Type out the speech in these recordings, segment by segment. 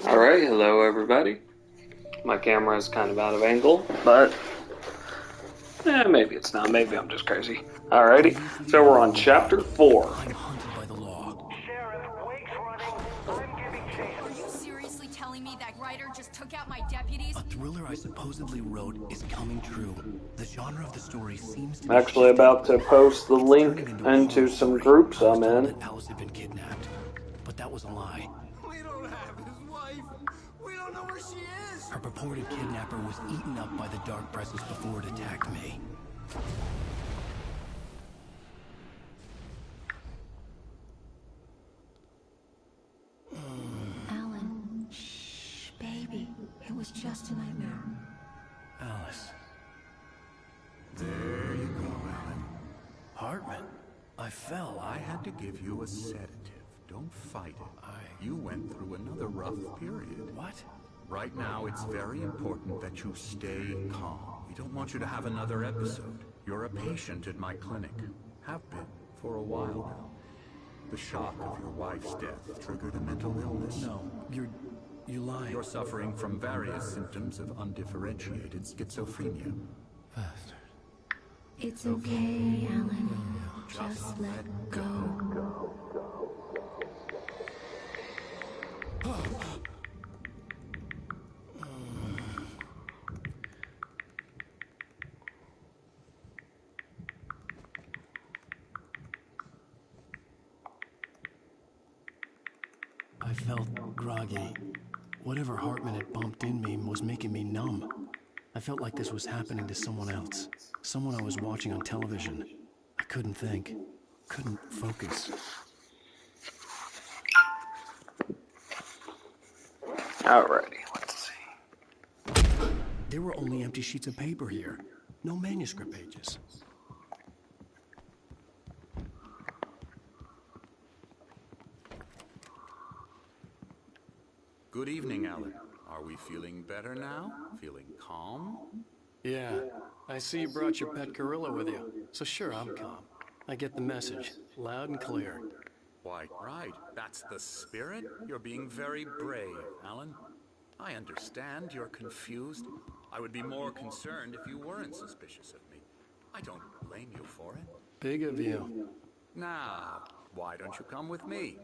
Alright, hello everybody. My camera is kind of out of angle, but maybe it's not. Maybe I'm just crazy. Alrighty, so we're on chapter 4. I'm hunted by the law. Sheriff, Wake's running. I'm giving chase. Are you seriously telling me that writer just took out my deputies? A thriller I supposedly wrote is coming true. The genre of the story seems to I'm be actually shifting. about to post the It's link turning into a into horror some story. groups I was I'm told in. that Alice had been kidnapped, but that was a lie. We don't have his wife. We don't know where she is. Her purported kidnapper was eaten up by the dark presence before it attacked me. Alan, shh, baby. It was just a nightmare. Alice. There you go, Alan. Hartman. I fell. I had to give you a sedative. Don't fight it. You went through another rough period. What? Right now, it's very important that you stay calm. We don't want you to have another episode. You're a patient at my clinic. Have been for a while now. The shock of your wife's death triggered a mental illness. No, you lied. You're suffering from various symptoms of undifferentiated schizophrenia. Bastard. It's okay, Alan. Just let go. I felt groggy. Whatever Hartman had bumped in me was making me numb. I felt like this was happening to someone else. Someone I was watching on television. I couldn't think. Couldn't focus. Alrighty, let's see. There were only empty sheets of paper here. No manuscript pages. Good evening, Alan. Are we feeling better now? Feeling calm? Yeah, I see you brought your pet gorilla with you. So sure, I'm calm. I get the message, loud and clear. Why, right. That's the spirit. You're being very brave, Alan. I understand you're confused. I would be more concerned if you weren't suspicious of me. I don't blame you for it. Big of you. Now, why don't you come with me?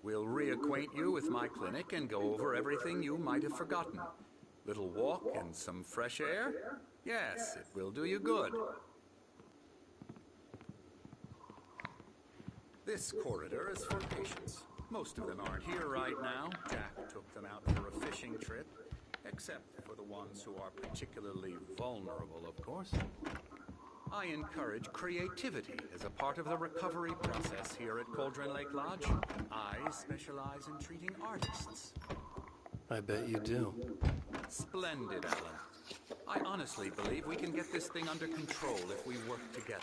We'll reacquaint you with my clinic and go over everything you might have forgotten. Little walk and some fresh air? Yes, it will do you good. This corridor is for patients. Most of them aren't here right now. Jack took them out for a fishing trip. Except for the ones who are particularly vulnerable, of course. I encourage creativity as a part of the recovery process here at Cauldron Lake Lodge. I specialize in treating artists. I bet you do. Splendid, Alan. I honestly believe we can get this thing under control if we work together.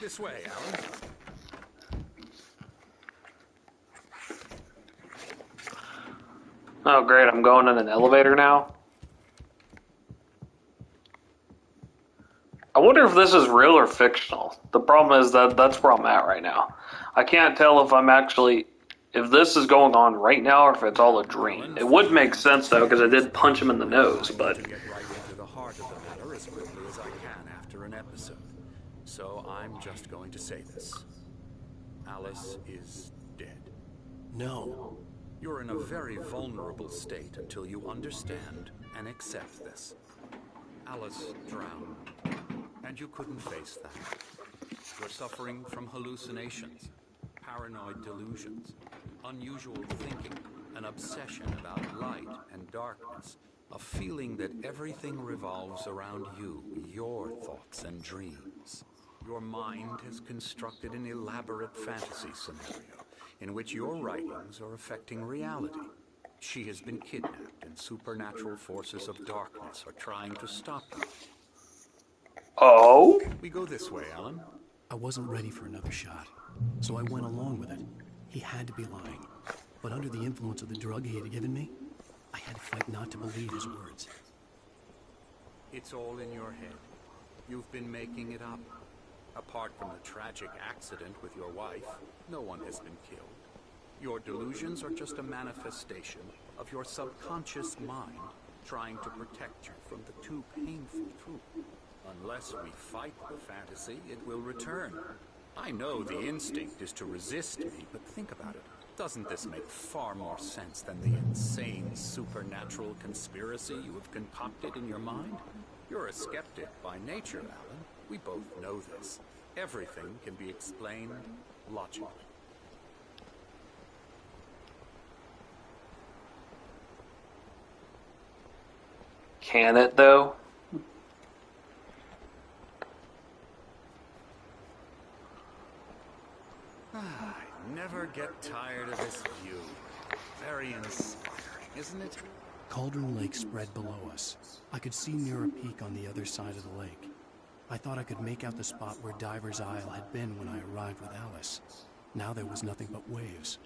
This way, Alan. Oh great, I'm going in an elevator now. I wonder if this is real or fictional. The problem is that that's where I'm at right now. I can't tell if this is going on right now or if it's all a dream. It would make sense though, because I did punch him in the nose, but... Get right into the heart of the matter as quickly as I can after an episode. So I'm just going to say this. Alice is dead. No. You're in a very vulnerable state until you understand and accept this. Alice drowned, and you couldn't face that. You're suffering from hallucinations, paranoid delusions, unusual thinking, an obsession about light and darkness, a feeling that everything revolves around you, your thoughts and dreams. Your mind has constructed an elaborate fantasy scenario in which your writings are affecting reality. She has been kidnapped and supernatural forces of darkness are trying to stop you. Oh? We go this way, Alan. I wasn't ready for another shot, so I went along with it. He had to be lying. But under the influence of the drug he had given me, I had to fight not to believe his words. It's all in your head. You've been making it up. Apart from the tragic accident with your wife, no one has been killed. Your delusions are just a manifestation of your subconscious mind trying to protect you from the too painful truth. Unless we fight the fantasy, it will return. I know the instinct is to resist me, but think about it. Doesn't this make far more sense than the insane supernatural conspiracy you have concocted in your mind? You're a skeptic by nature, Alan. We both know this. Everything can be explained logically. Can it, though? I never get tired of this view. Very inspiring, isn't it? Cauldron Lake spread below us. I could see near a peak on the other side of the lake. I thought I could make out the spot where Diver's Isle had been when I arrived with Alice. Now there was nothing but waves.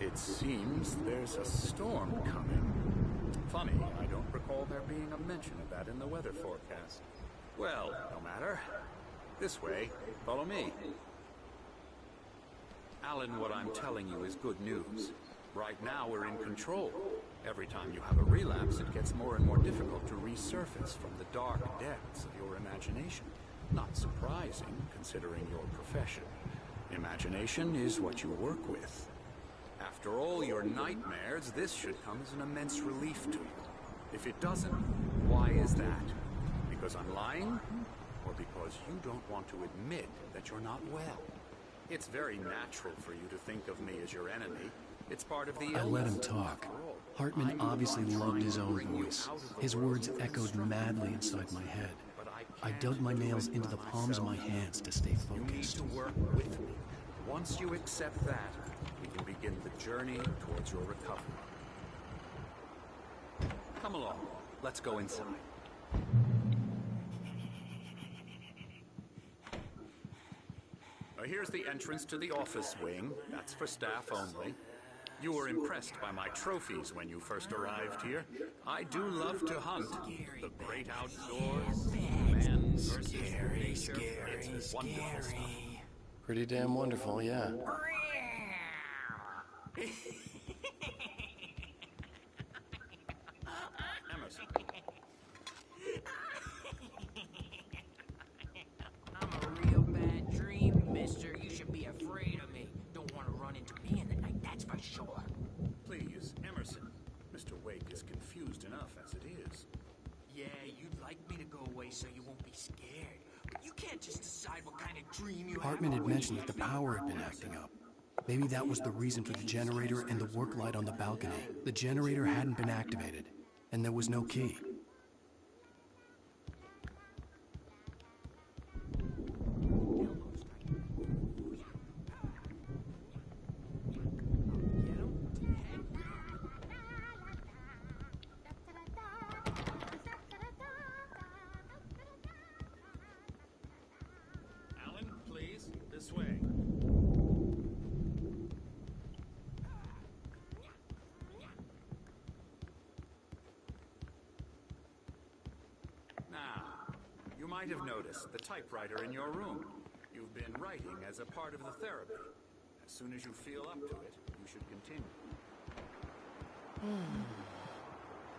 It seems there's a storm coming. Funny, I don't recall there being a mention of that in the weather forecast. Well, no matter. This way. Follow me. Alan, what I'm telling you is good news. Right now, we're in control. Every time you have a relapse, it gets more and more difficult to resurface from the dark depths of your imagination. Not surprising, considering your profession. Imagination is what you work with. After all your nightmares, this should come as an immense relief to you. If it doesn't, why is that? Because I'm lying? Or because you don't want to admit that you're not well? It's very natural for you to think of me as your enemy. It's part of the illness. I let him talk. Hartman obviously loved his own voice. His words echoed madly inside my head. I dug my nails into the palms of my hands to stay You need focused. to work with me. Once you accept that, we can begin the journey towards your recovery. Come along. Let's go inside. Here's the entrance to the office wing. That's for staff only. You were impressed by my trophies when you first arrived here. I do love to hunt. The great outdoors, man versus nature. It's wonderful stuff. Pretty damn wonderful, yeah. Emerson. I'm a real bad dream, mister. You should be afraid of me. Don't want to run into me in the night, that's for sure. Please, Emerson. Mr. Wake is confused enough as it is. Yeah, you'd like me to go away so you won't be scared. But you can't just decide what kind of dream you Hartman have. had mentioned that the power had been acting up. Maybe that was the reason for the generator and the work light on the balcony. The generator hadn't been activated, and there was no key. Alan, please, this way. Now, you might have noticed the typewriter in your room. You've been writing as a part of the therapy. As soon as you feel up to it, you should continue.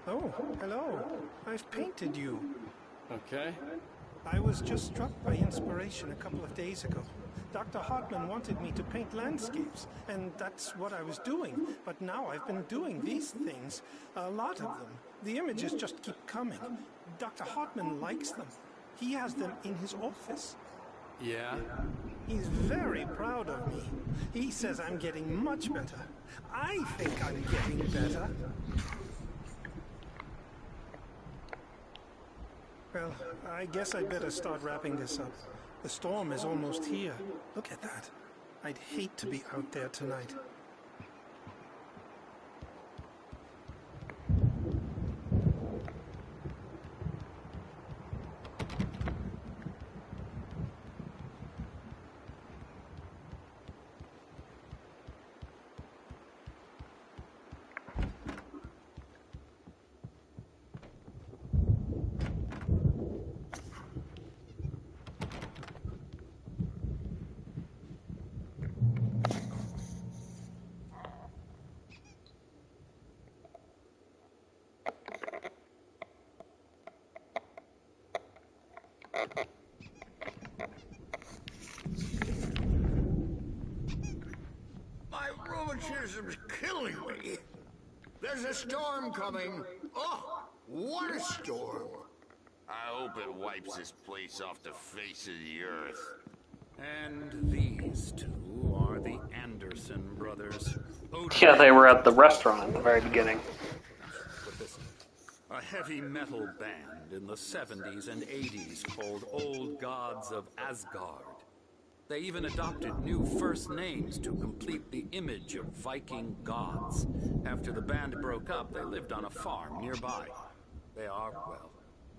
Oh, hello. I've painted you. Okay. I was just struck by inspiration a couple of days ago. Dr. Hartman wanted me to paint landscapes, and that's what I was doing. But now I've been doing these things, a lot of them. The images just keep coming. Dr. Hartman likes them. He has them in his office. Yeah? He's very proud of me. He says I'm getting much better. I think I'm getting better. Well, I guess I'd better start wrapping this up. The storm is almost here. Look at that. I'd hate to be out there tonight. Fascism's killing me. There's a storm coming. Oh, what a storm. I hope it wipes this place off the face of the earth. And these two are the Anderson brothers. Yeah, they were at the restaurant at the very beginning. I should put this in. A heavy metal band in the 70s and 80s called Old Gods of Asgard. They even adopted new first names to complete the image of Viking gods. After the band broke up, they lived on a farm nearby. They are, well,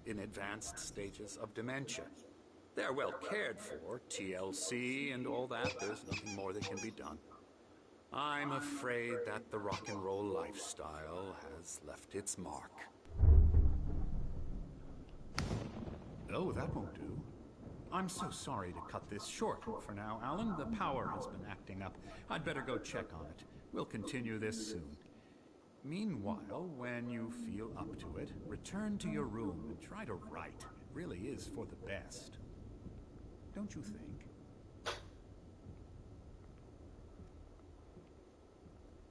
in advanced stages of dementia. They're well cared for, TLC and all that. There's nothing more that can be done. I'm afraid that the rock and roll lifestyle has left its mark. Oh, that won't do. I'm so sorry to cut this short for now, Alan. The power has been acting up. I'd better go check on it. We'll continue this soon. Meanwhile, when you feel up to it, return to your room and try to write. It really is for the best. Don't you think?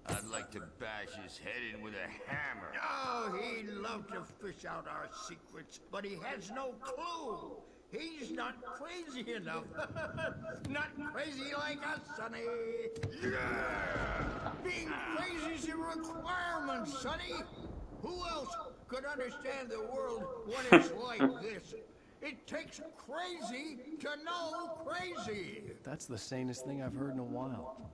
I'd like to bash his head in with a hammer. Oh, he'd love to fish out our secrets, but he has no clue. He's not crazy enough. Not crazy like us, Sonny. Yeah! Being crazy's a requirement, Sonny. Who else could understand the world when it's like this? It takes crazy to know crazy. That's the sanest thing I've heard in a while.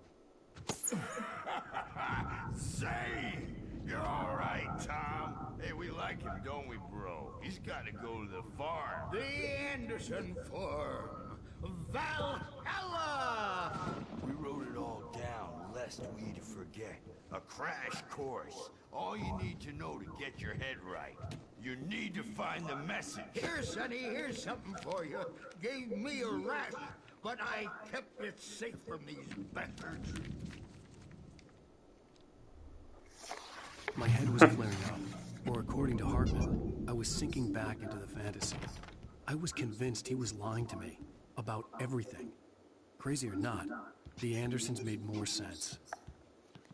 Say, you're all right, Tom. Hey, we like him, don't we, bro? He's got to go to the farm. The Anderson farm. Valhalla! We wrote it all down, lest we forget. A crash course. All you need to know to get your head right. You need to find the message. Here, Sonny, here's something for you. Gave me a rash, but I kept it safe from these bastards. My head was flaring up, or according to Hartman, I was sinking back into the fantasy. I was convinced he was lying to me about everything. Crazy or not, the Andersons made more sense.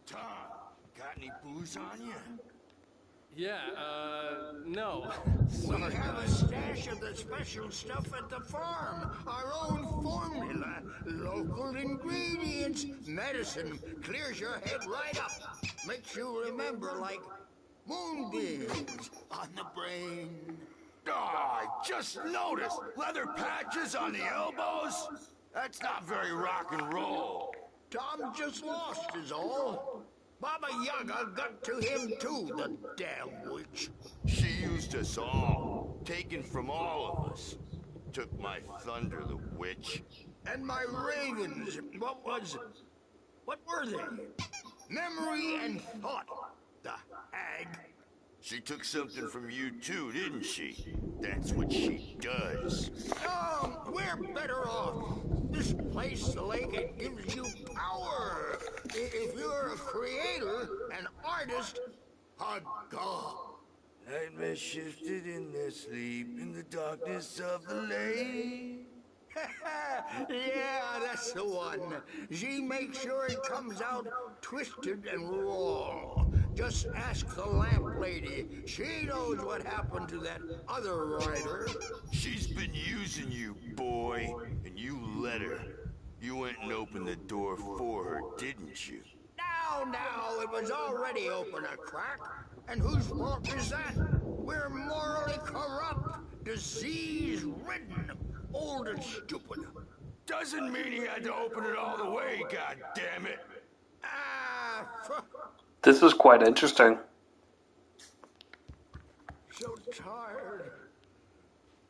Tom, got any booze on you? Yeah, no. We have a stash of the special stuff at the farm. Our own formula. Local ingredients. Medicine clears your head right up. Makes you remember like moonbeams on the brain. Oh, I just noticed. Leather patches on the elbows? That's not very rock and roll. Tom just lost is all. Baba Yaga got to him too, the damn witch. She used us all. Taken from all of us. Took my thunder, the witch. And my ravens. What were they? Memory and thought. The hag. She took something from you too, didn't she? That's what she does. Oh, we're better off. This place, the lake, it gives you power. If you're a creator, an artist, a god. Nightmare shifted in their sleep in the darkness of the lake. Yeah, that's the one. She makes sure it comes out twisted and raw. Just ask the lamp lady. She knows what happened to that other writer. She's been using you, boy, and you let her. You went and opened the door for her, didn't you? Now, it was already open a crack. And whose fault is that? We're morally corrupt, disease-ridden, old and stupid. Doesn't mean he had to open it all the way, goddammit. This is quite interesting. So tired.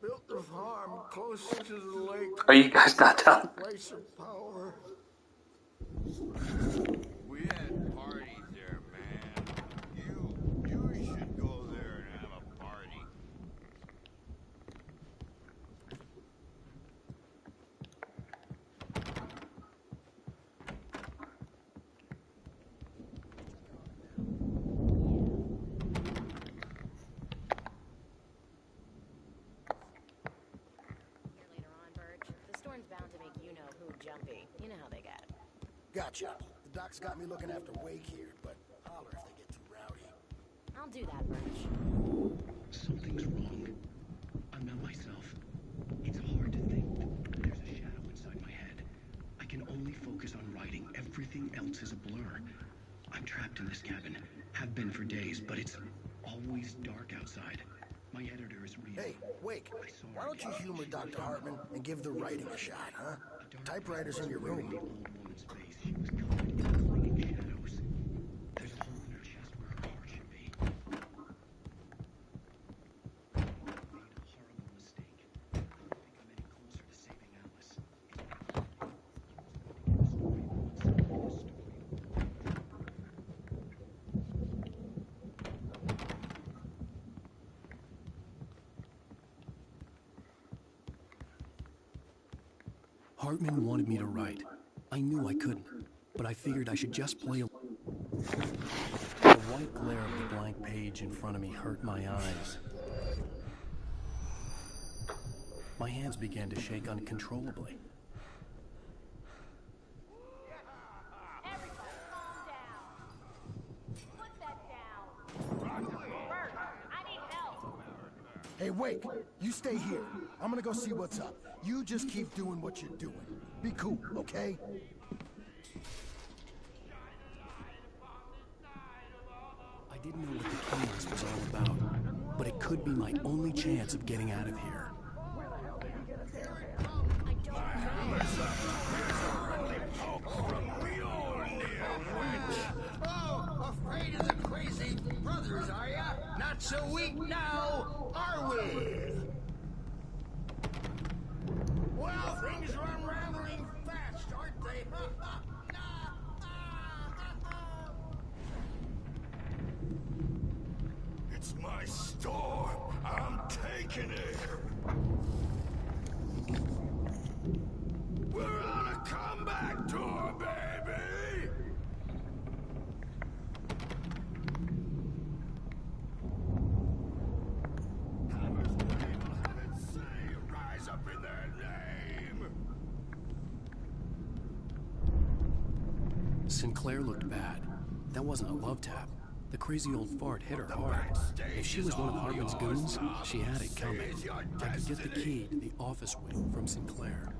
Built the farm close to the lake. Are you guys not done? Place of power. We had parties there, man. You should go there and have a party. Later on, Birch. The storm's bound to make you-know-who jumpy. You know how they get. Gotcha. The Doc's got me looking after Wake here, but holler if they get too rowdy. I'll do that, Birch. Something's wrong. I'm not myself. It's hard to think. There's a shadow inside my head. I can only focus on writing. Everything else is a blur. I'm trapped in this cabin. Have been for days, but it's always dark outside. My editor is reading. Hey, Wake, why don't you humor Dr. Hartman and give the writing a shot, huh? Typewriter's in your room. The old woman's face. She was covered in clinging shadows. There's a hole in her chest where her heart should be. I made a horrible mistake. I don't think I'm any closer to saving Alice. Hartman wanted me to write. I knew I couldn't, but I figured I should just play a... The white glare of the blank page in front of me hurt my eyes. My hands began to shake uncontrollably. Everybody, calm down. Put that down. Birch, I need help. Hey, Wake, you stay here. I'm gonna go see what's up. You just keep doing what you're doing. Be cool, okay? I didn't know what the chaos was all about, but it could be my only chance of getting out of here. Oh, afraid of the crazy brothers, are ya? Not so weak now, are we? Well, things are unraveling fast, aren't they? It's my storm. I'm taking it. We're on a comeback tour, baby. Hammers will have it say, rise up in their name. Sinclair looked bad. That wasn't a love tap. The crazy old fart hit her hard. If she was one of Hartman's goons, she had it coming. I could get the key to the office wing from Sinclair.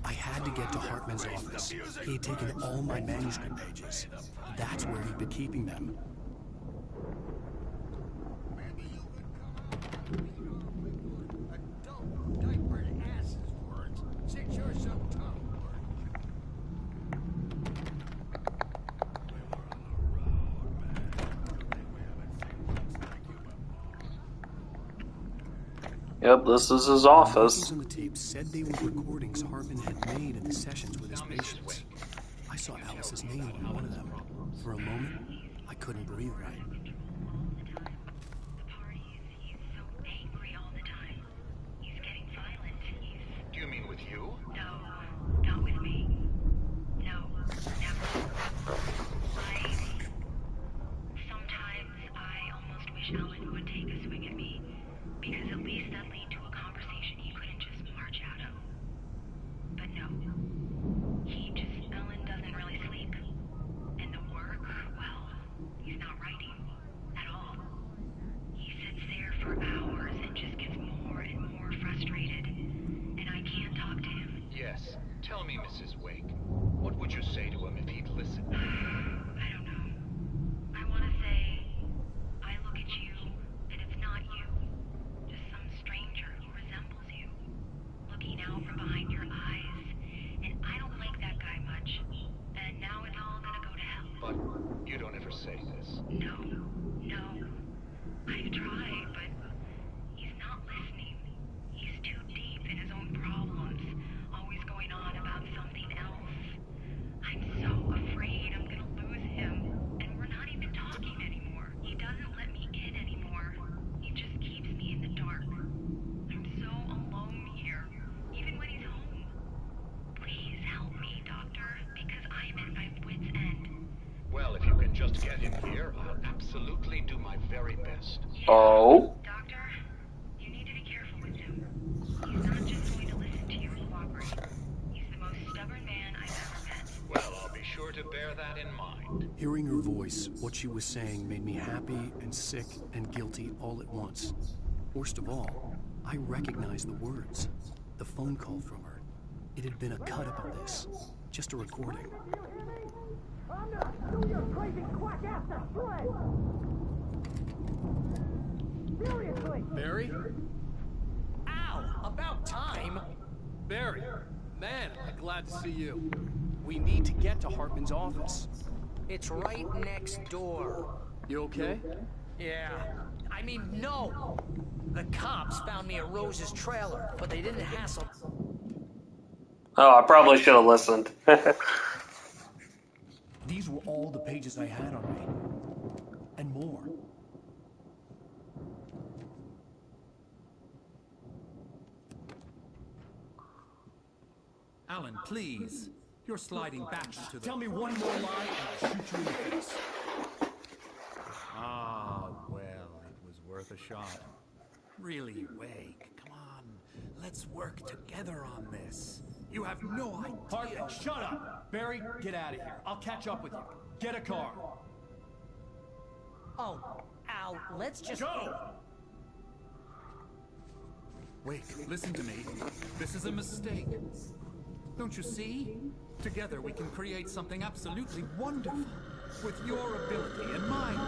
I had to get to Hartman's office. He had taken all my manuscript pages. That's where he'd been keeping them. Maybe you could come out adult diapered asses words. Sit your some tongue. Yep, this is his The office. on the tape said they were recordings Hartman had made in the sessions with his patients. I saw Alice's name on one of them. For a moment, I couldn't breathe right. Do you mean with you? No, not with me. No, never. Sometimes I almost wish Alan would take a swing at me, because at least that lead to a conversation he couldn't just march out of. But no. Alan doesn't really sleep. And the work, well, he's not writing at all. He sits there for hours and just gets more and more frustrated. And I can't talk to him. Yes. Tell me, Mrs. Wake. What would you say to him if he'd listen? I don't know. I want to say, I look at you, and it's not you. Just some stranger who resembles you. Looking out from behind your eyes. And I don't like that guy much. And now it's all gonna go to hell. But you don't ever say this. No. I've tried, but he's not listening. He's too deep in his own problems, always going on about something else. I'm so afraid I'm gonna lose him, and we're not even talking anymore. He doesn't let me in anymore. He just keeps me in the dark. I'm so alone here, even when he's home. Please help me, Doctor, because I'm at my wit's end. Well, if you can just get him here, I'll absolutely do my very best. Oh? Doctor, you need to be careful with him. He's not just going to listen to you and cooperate. He's the most stubborn man I've to bear that in mind. Hearing her voice, what she was saying made me happy and sick and guilty all at once. Worst of all, I recognized the words. The phone call from her. It had been a cut-up of this. Just a recording. I'm not doing your crazy quack after sled! Seriously! Barry? Ow! About time! Barry! Man, am I glad to see you. We need to get to Hartman's office. It's right next door. You okay? Yeah. I mean, no! The cops found me at Rose's trailer, but they didn't hassle. Oh, I probably should have listened. These were all the pages I had on me. And more. Alan, please. You're sliding back into the... Tell me one more lie and I'll shoot you in the face. Ah, well, it was worth a shot. Really, Wake, come on. Let's work together on this. You have no idea. Hartman, shut up! Barry, get out of here. I'll catch up with you. Get a car. Oh, Al, let's just... Go! Wake, listen to me. This is a mistake. Don't you see? Together we can create something absolutely wonderful. With your ability and mine.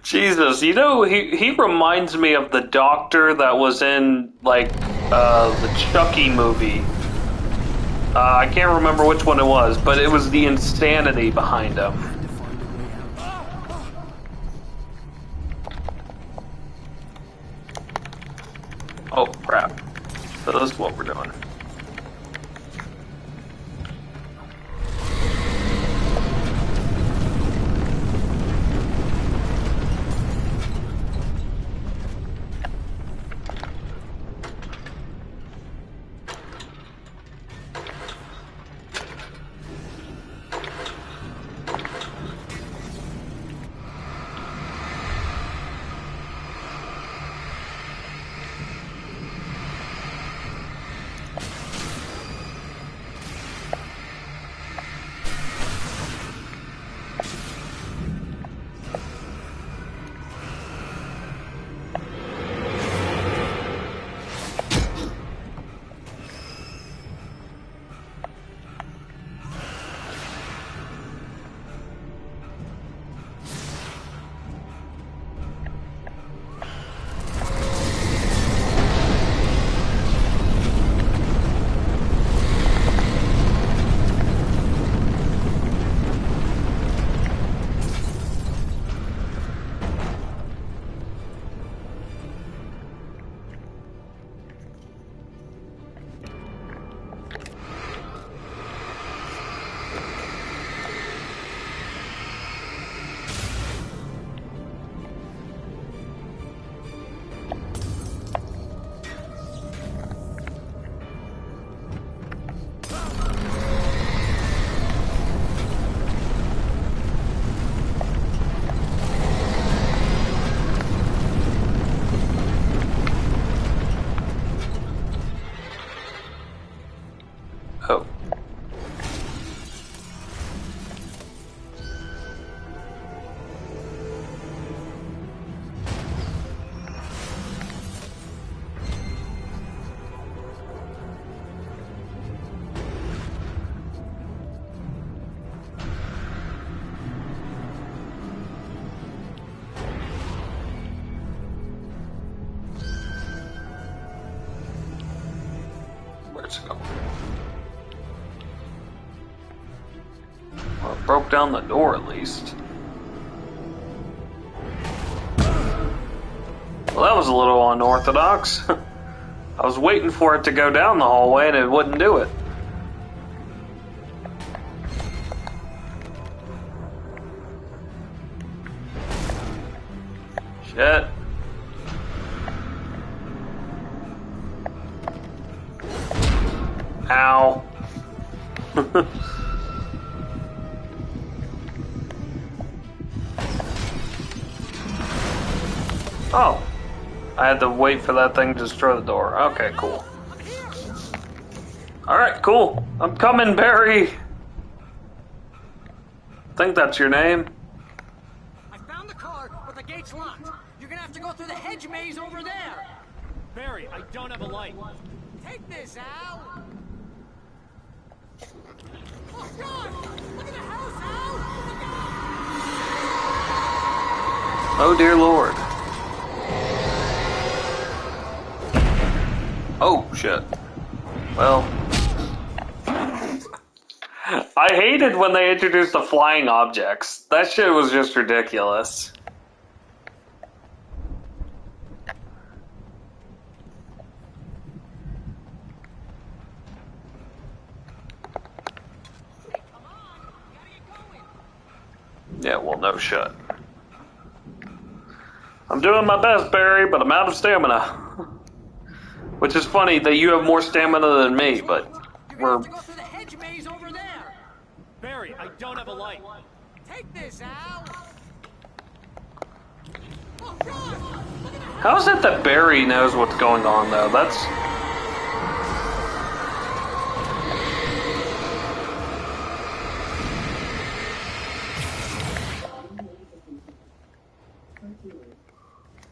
Jesus, you know, he reminds me of the doctor that was in, like, the Chucky movie. I can't remember which one it was, but it was the insanity behind him. Oh, crap. So this is what we're doing. Oh. Where's it going? Well, it broke down the door at least. Well, that was a little unorthodox. I was waiting for it to go down the hallway and it wouldn't do it. Shit. Ow. Oh. I had to wait for that thing to destroy the door. Okay, cool. Alright, cool. I'm coming, Barry. I think that's your name. I found the car, but the gate's locked. You're gonna have to go through the hedge maze over there. Barry, I don't have a light. Take this, Al. Oh, God! Look at the house, Al! Look Oh, dear Lord. Oh, shit. Well. I hated when they introduced the flying objects. That shit was just ridiculous. Yeah, well, no shit. I'm doing my best, Barry, but I'm out of stamina. Which is funny that you have more stamina than me, but we're... Go through the hedge maze over there. Barry, I don't have a light. Take this, Al. Oh, God! How is it that Barry knows what's going on, though? That's...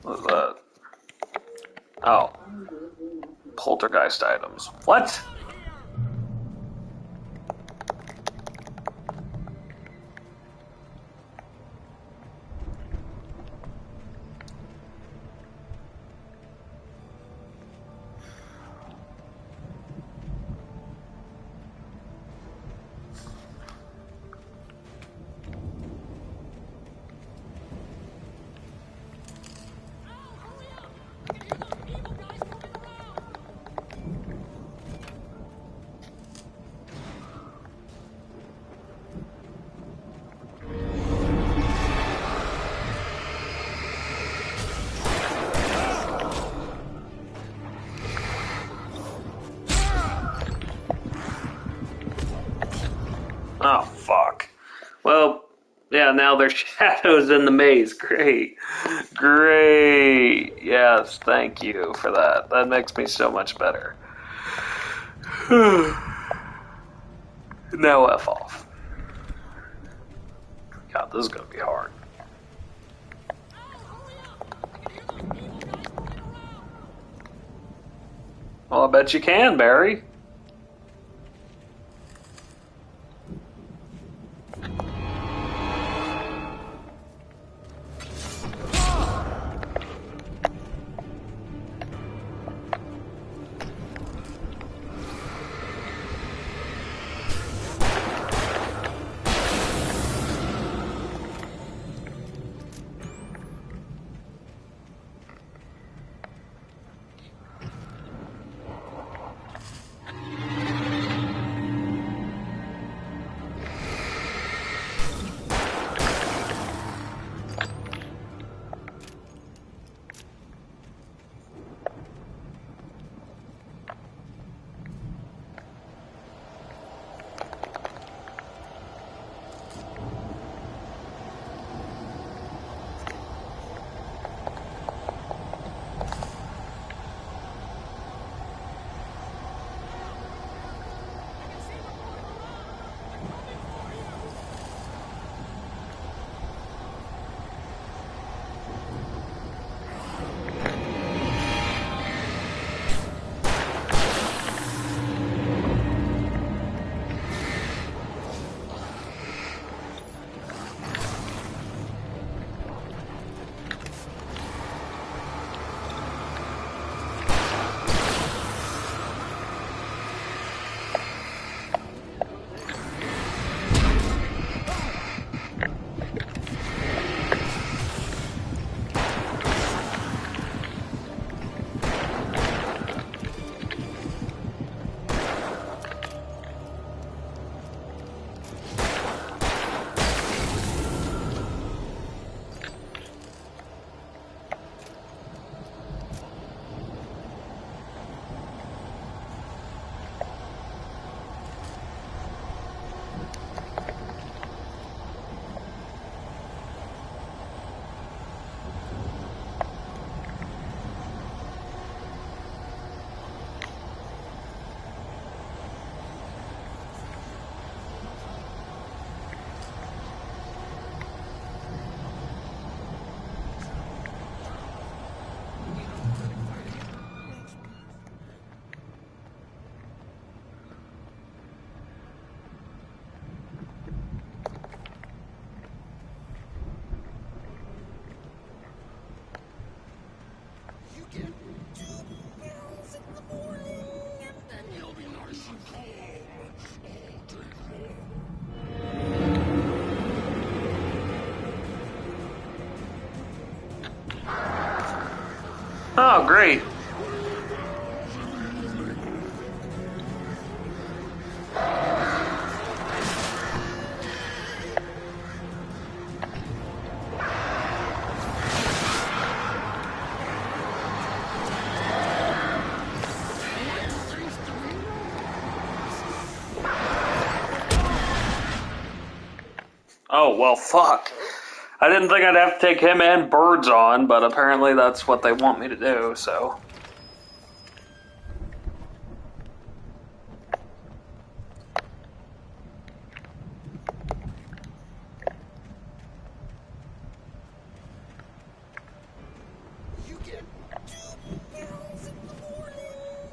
What's that? Oh. Poltergeist items. What? Oh, fuck. Well, yeah, now there's shadows in the maze. Great. Great. Yes, thank you for that. That makes me so much better. Now F off. God, this is going to be hard. Well, I bet you can, Barry. Oh, great. Oh, well, fuck. I didn't think I'd have to take him and birds on, but apparently that's what they want me to do, so. You get 2 pills in the morning,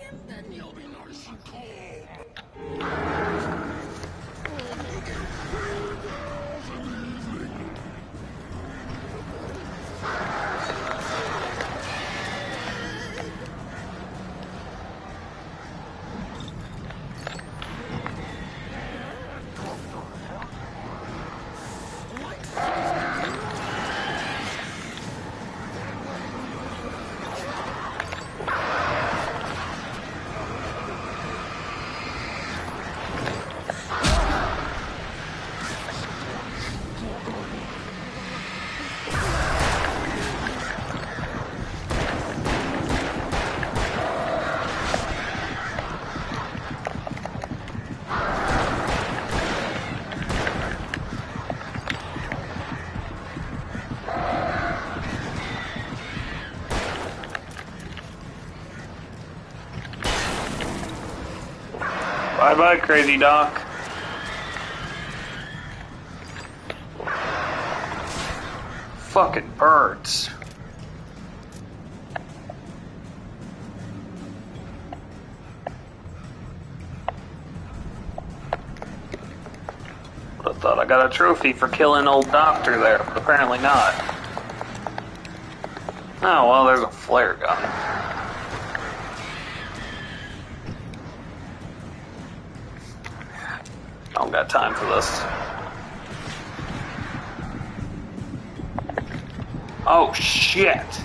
and then you'll be nice and calm. Bye-bye, crazy doc. Fucking birds. I thought I got a trophy for killing old doctor there, but apparently not. Oh, well, there's a flare gun. Don't got time for this. Oh, shit!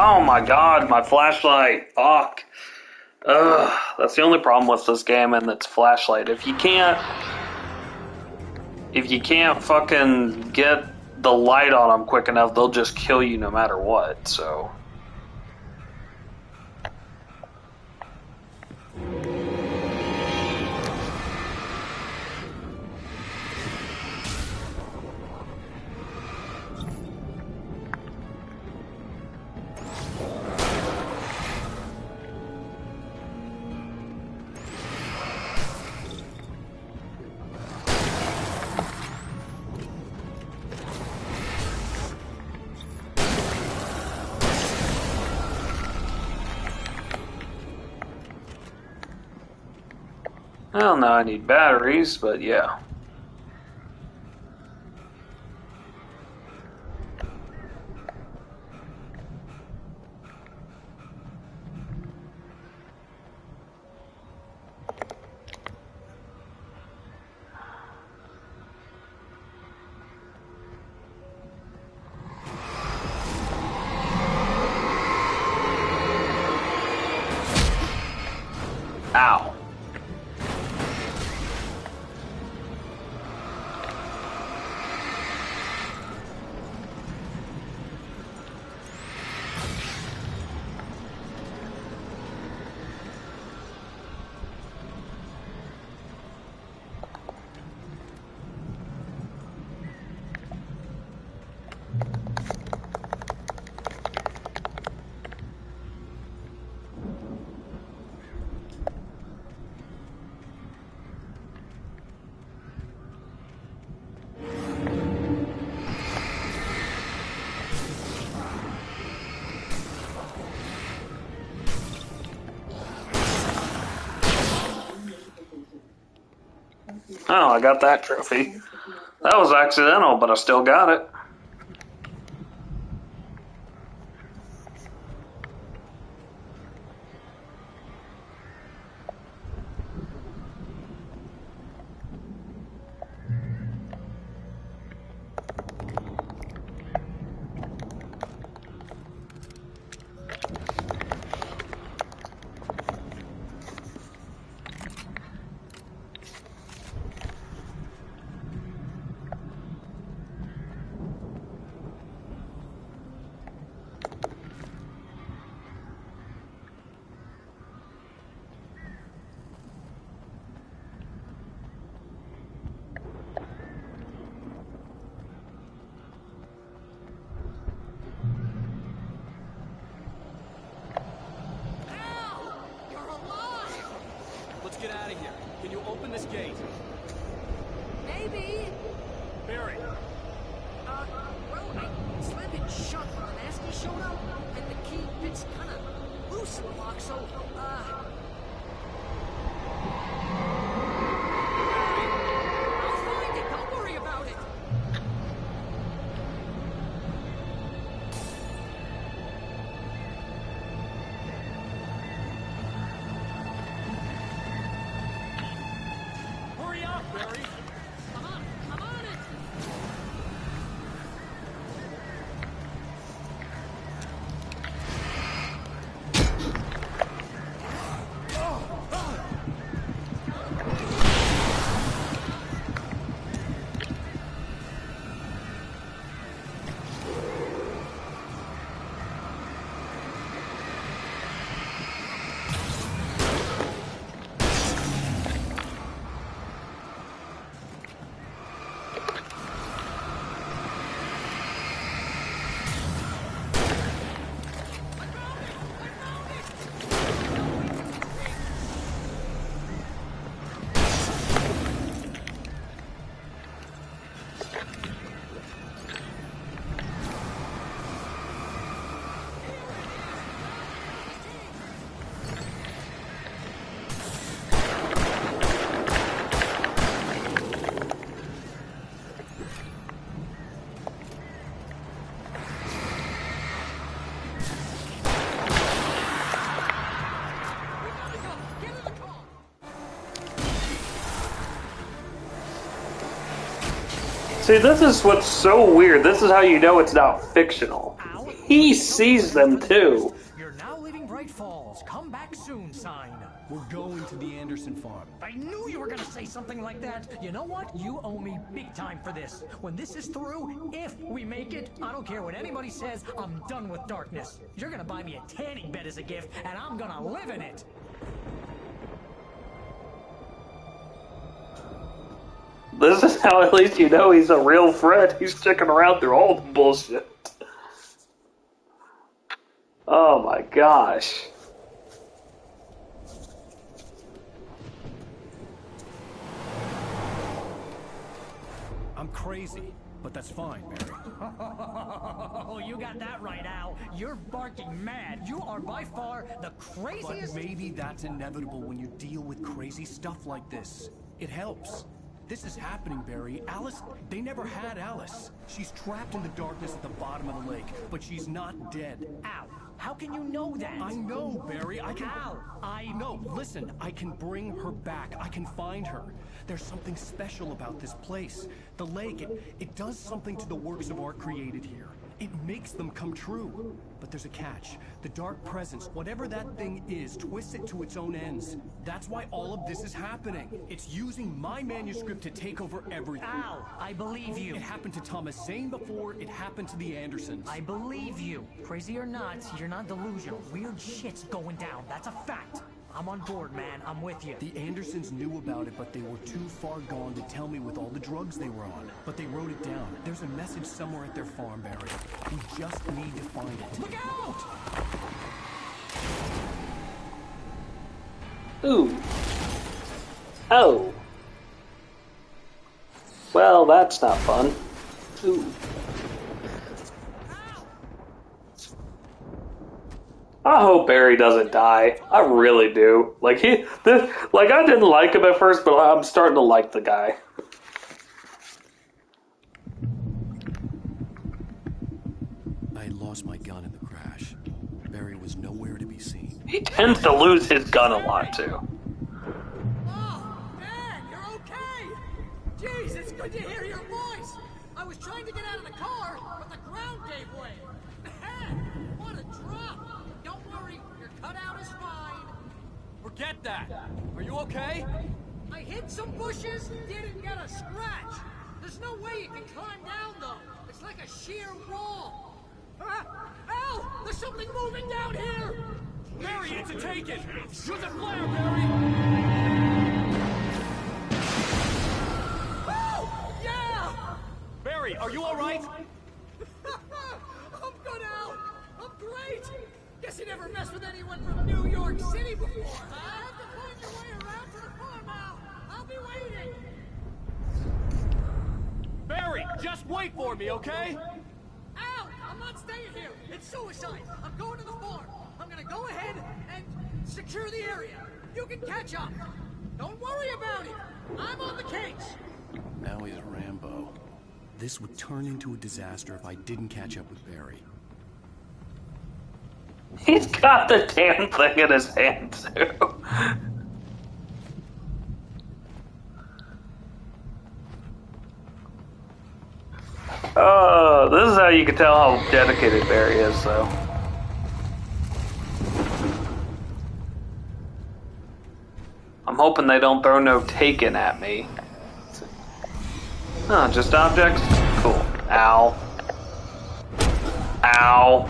Oh my god, my flashlight. Fuck. Ugh, that's the only problem with this game, and it's flashlight. If you can't fucking get the light on them quick enough, they'll just kill you no matter what, so. Well, now I need batteries, but yeah. Oh, I got that trophy. That was accidental, but I still got it. Let's get out of here. Can you open this gate? Maybe. Barry. Well, I slammed it shut when the nasty showed up, and the key fits kind of loose in the lock, so, I'll find it. Don't worry about it. Hurry up, Barry. I'm on it. See, this is what's so weird. This is how you know it's not fictional. He sees them too. You're now leaving Bright Falls. Come back soon, sign. We're going to the Anderson farm. I knew you were gonna say something like that. You know what? You owe me big time for this. When this is through, if we make it, I don't care what anybody says, I'm done with darkness. You're gonna buy me a tanning bed as a gift, and I'm gonna live in it. This is how at least you know he's a real friend. He's sticking around through all the bullshit. Oh my gosh. I'm crazy, but that's fine, Barry. Oh, you got that right, Al. You're barking mad. You are by far the craziest. But maybe that's inevitable when you deal with crazy stuff like this. It helps. This is happening, Barry. Alice, they never had Alice. She's trapped in the darkness at the bottom of the lake, but she's not dead. Al, how can you know that? I know, Barry. I can... Al, No, listen. I can bring her back. I can find her. There's something special about this place. The lake, it does something to the works of art created here. It makes them come true. But there's a catch. The dark presence, whatever that thing is, twists it to its own ends. That's why all of this is happening. It's using my manuscript to take over everything. Al, I believe you. It happened to Thomas Zane before, it happened to the Andersons. I believe you. Crazy or not, you're not delusional. Weird shit's going down. That's a fact. I'm on board, man. I'm with you. The Andersons knew about it, but they were too far gone to tell me with all the drugs they were on. But they wrote it down. There's a message somewhere at their farm, Barry. We just need to find it. Look out! Ooh. Oh. Well, that's not fun. Ooh. I hope Barry doesn't die. I really do. Like I didn't like him at first, but I'm starting to like the guy. I had lost my gun in the crash. Barry was nowhere to be seen. He tends to lose his gun a lot too. Oh, man, you're okay! Jeez, it's good to hear your voice! I was trying to get out of the car, but the ground gave way. Man, what a drop! Don't worry, your cutout is fine. Forget that. Are you okay? I hit some bushes, didn't get a scratch. There's no way you can climb down, though. It's like a sheer wall. Al! There's something moving down here! Barry, it's a take-it! Use a flare, Barry! Oh! Yeah! Barry, are you alright? I'm good, Al! I'm great! Guess you never messed with anyone from New York City before, huh? Have to find your way around to the farm, Al! I'll be waiting! Barry, just wait for me, okay? Al! I'm not staying here! It's suicide! I'm going to the farm! I'm gonna go ahead and secure the area! You can catch up! Don't worry about it! I'm on the case! Now he's Rambo. This would turn into a disaster if I didn't catch up with Barry. He's got the damn thing in his hand too. This is how you can tell how dedicated Barry is, though. I'm hoping they don't throw no taken at me. Oh, just objects? Cool. Ow. Ow.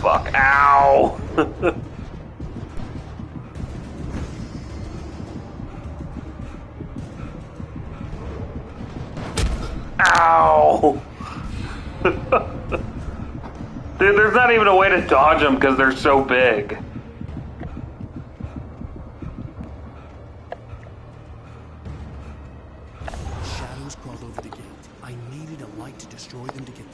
Fuck. Ow! Ow! Dude, there's not even a way to dodge them because they're so big. Shadows crawled over the gate. I needed a light to destroy them to get through.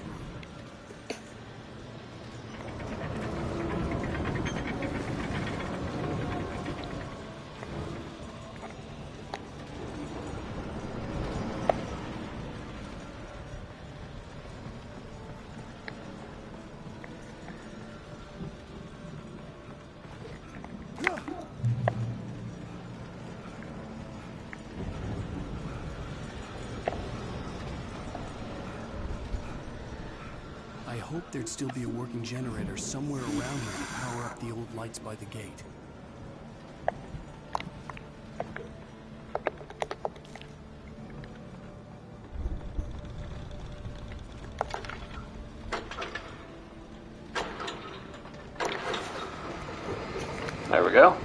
I hoped there'd still be a working generator somewhere around here to power up the old lights by the gate. There we go.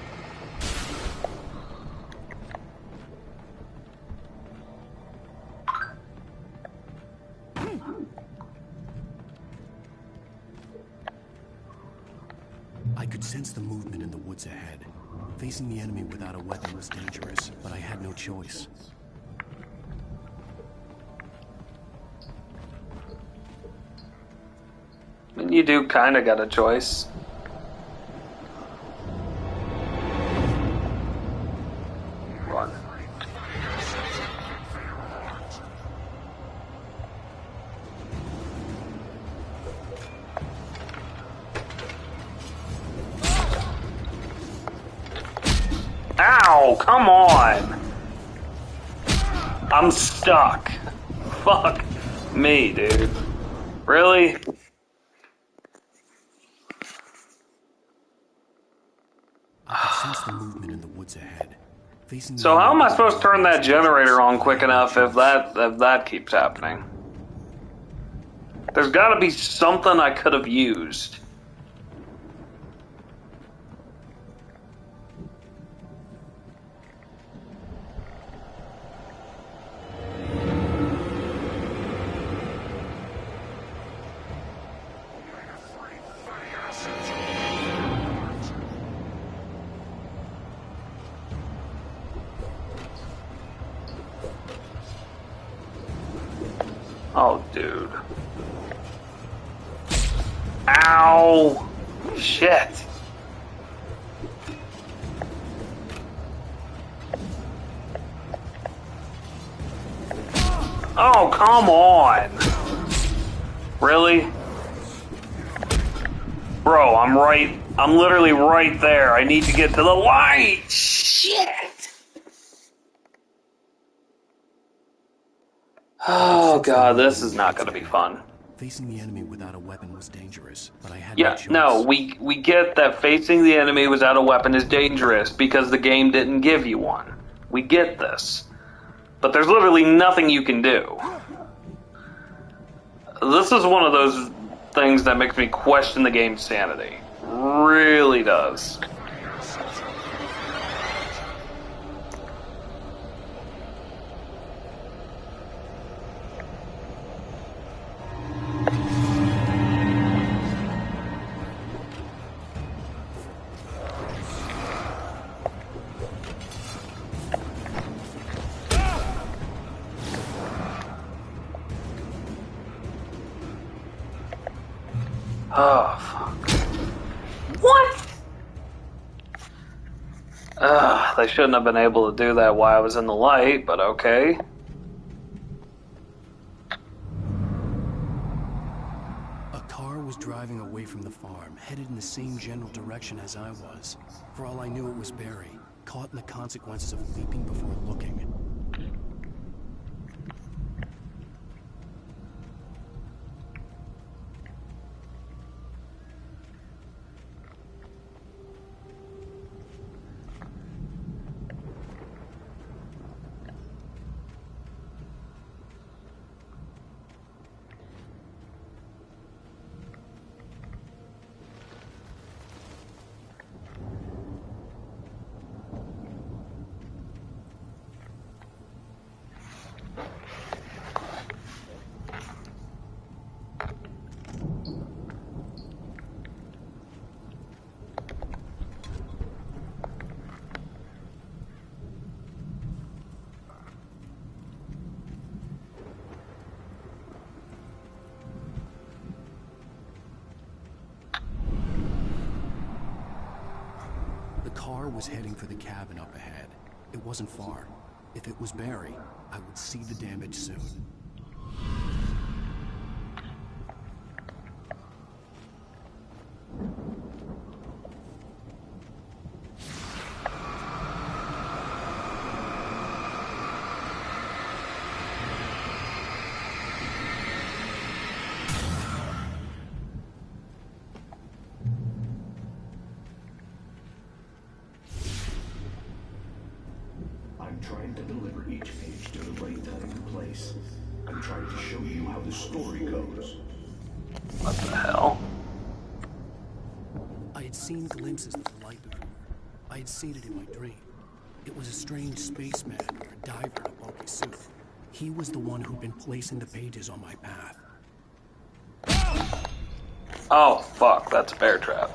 I could sense the movement in the woods ahead. Facing the enemy without a weapon was dangerous, but I had no choice. I mean, you do kind of got a choice. Run. Ow, come on! I'm stuck. Fuck me, dude. Really? I could sense the movement in the woods ahead. Facing So how am I supposed to turn that generator on quick enough if that keeps happening? There's gotta be something I could have used. Dude. Ow! Shit. Oh, come on! Really? Bro, I'm literally right there. I need to get to the light! Shit! Oh god, this is not gonna be fun. Facing the enemy without a weapon was dangerous, but I had Yeah, no choice. no, we get that facing the enemy without a weapon is dangerous because the game didn't give you one. We get this. But there's literally nothing you can do. This is one of those things that makes me question the game's sanity. Really does. Oh, fuck. What? They shouldn't have been able to do that while I was in the light, but okay. A car was driving away from the farm, headed in the same general direction as I was. For all I knew, it was Barry, caught in the consequences of leaping before looking. The car was heading for the cabin up ahead. It wasn't far. If it was Barry, I would see the damage soon. I'm trying to deliver each page to the right time and place. I'm trying to show you how the story goes. What the hell? I had seen glimpses of the light before. I had seen it in my dream. It was a strange spaceman or a diver in a bulky suit. He was the one who'd been placing the pages on my path. Oh, fuck, that's a bear trap.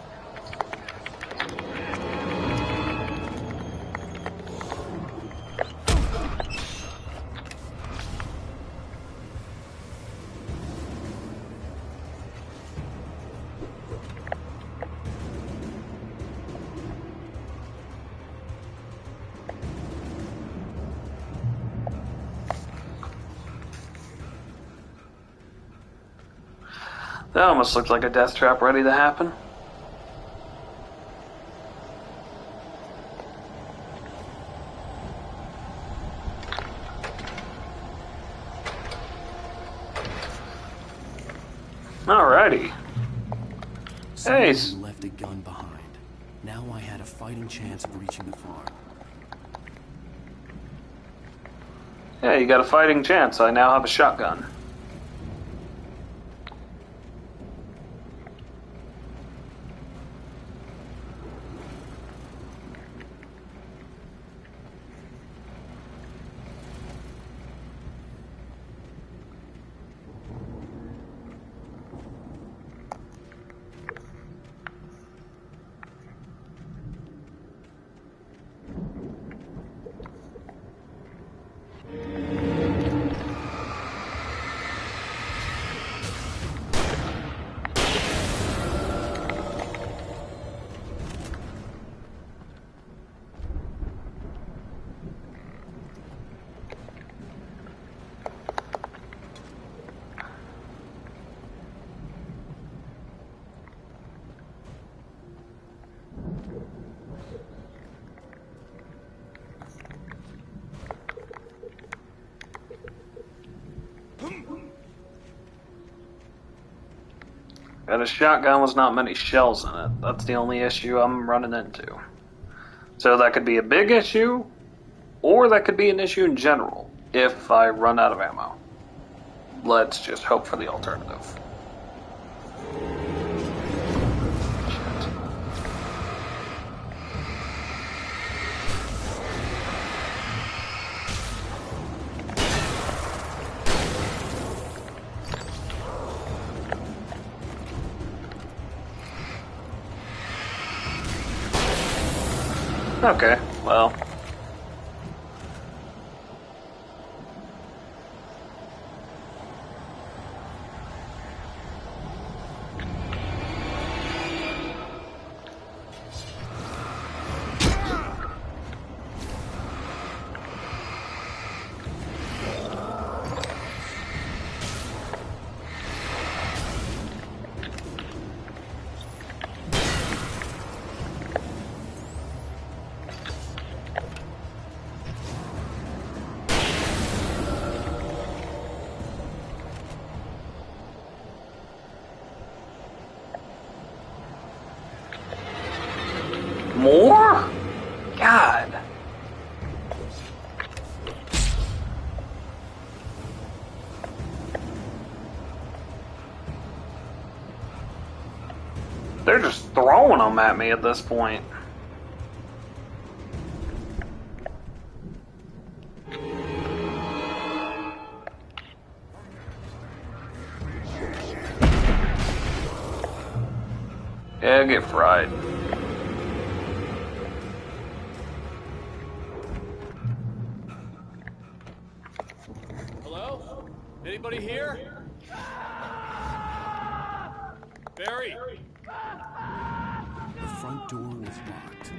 That almost looks like a death trap ready to happen. Alrighty. Hey. Someone left a gun behind. Now I had a fighting chance of reaching the farm. Yeah, you got a fighting chance. I now have a shotgun. And a shotgun with not many shells in it. That's the only issue I'm running into. So that could be a big issue, or that could be an issue in general, if I run out of ammo. Let's just hope for the alternative. Okay, well. More? God. They're just throwing them at me at this point. Yeah, get fried. Hello? Anybody here? Barry! The front door was locked.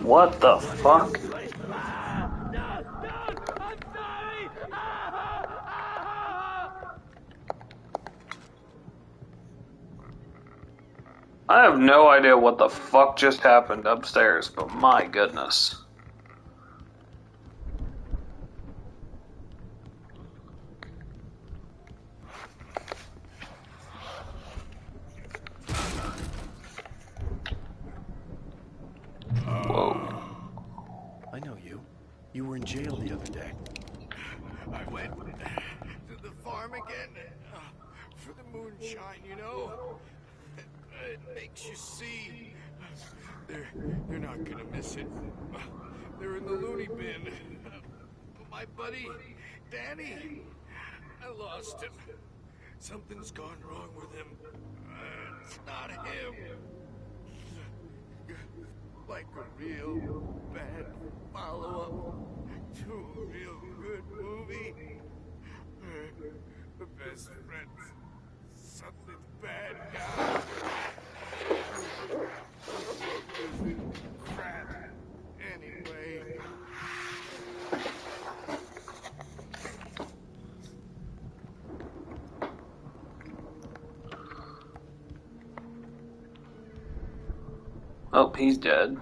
What the fuck? I have no idea what the fuck just happened upstairs, but my goodness. Whoa. I know you. You were in jail the other day. I went to the farm again for the moonshine, you know? It makes you see. They're not gonna miss it. They're in the loony bin. My buddy, Danny, I lost him. Something's gone wrong with him. It's not him. Like a real bad follow-up to a real good movie. The best friend's suddenly the bad guy. Crap. Anyway. Oh, he's dead.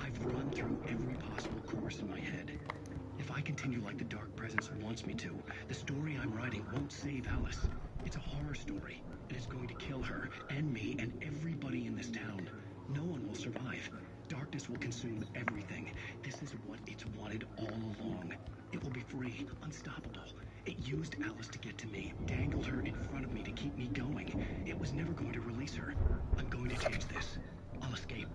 I've run through every possible course in my head. If I continue like the Dark Presence wants me to, the story I'm writing won't save Alice. It's a horror story, and it's going to kill her, and me, and everybody in this town. No one will survive. Darkness will consume everything. This is what it's wanted all along. It will be free, unstoppable. It used Alice to get to me, dangled her in front of me to keep me going. It was never going to release her. I'm going to change this. I'll escape.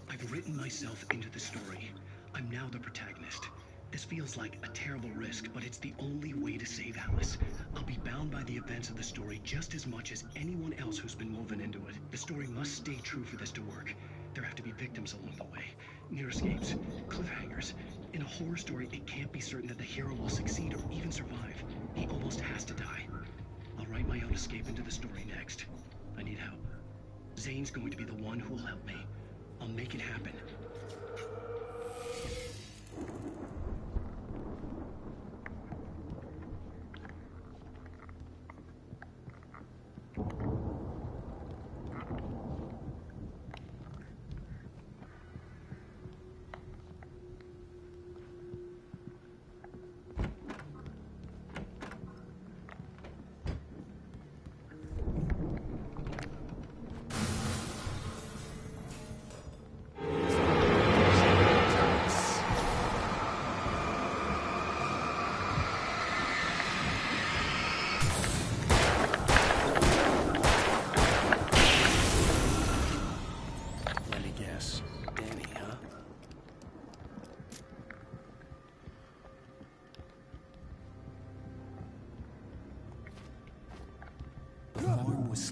I've written myself into the story. I'm now the protagonist. This feels like a terrible risk, but it's the only way to save Alice. I'll be bound by the events of the story just as much as anyone else who's been woven into it. The story must stay true for this to work. There have to be victims along the way. Near escapes. Cliffhangers. In a horror story, it can't be certain that the hero will succeed or even survive. He almost has to die. I'll write my own escape into the story next. I need help. Zane's going to be the one who will help me. I'll make it happen.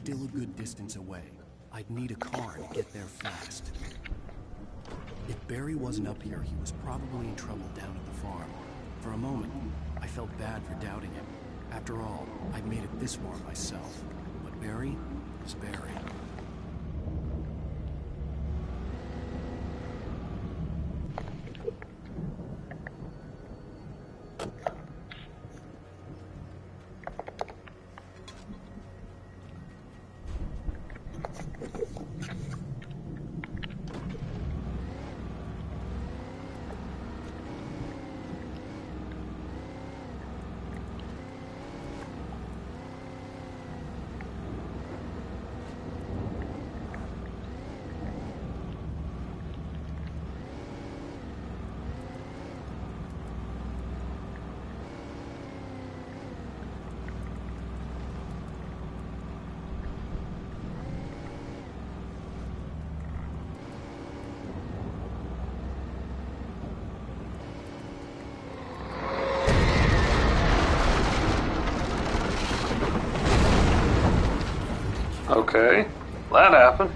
still a good distance away. I'd need a car to get there fast. If Barry wasn't up here, he was probably in trouble down at the farm. For a moment, I felt bad for doubting him. After all, I'd made it this far myself. But Barry is Barry. Okay, that happened.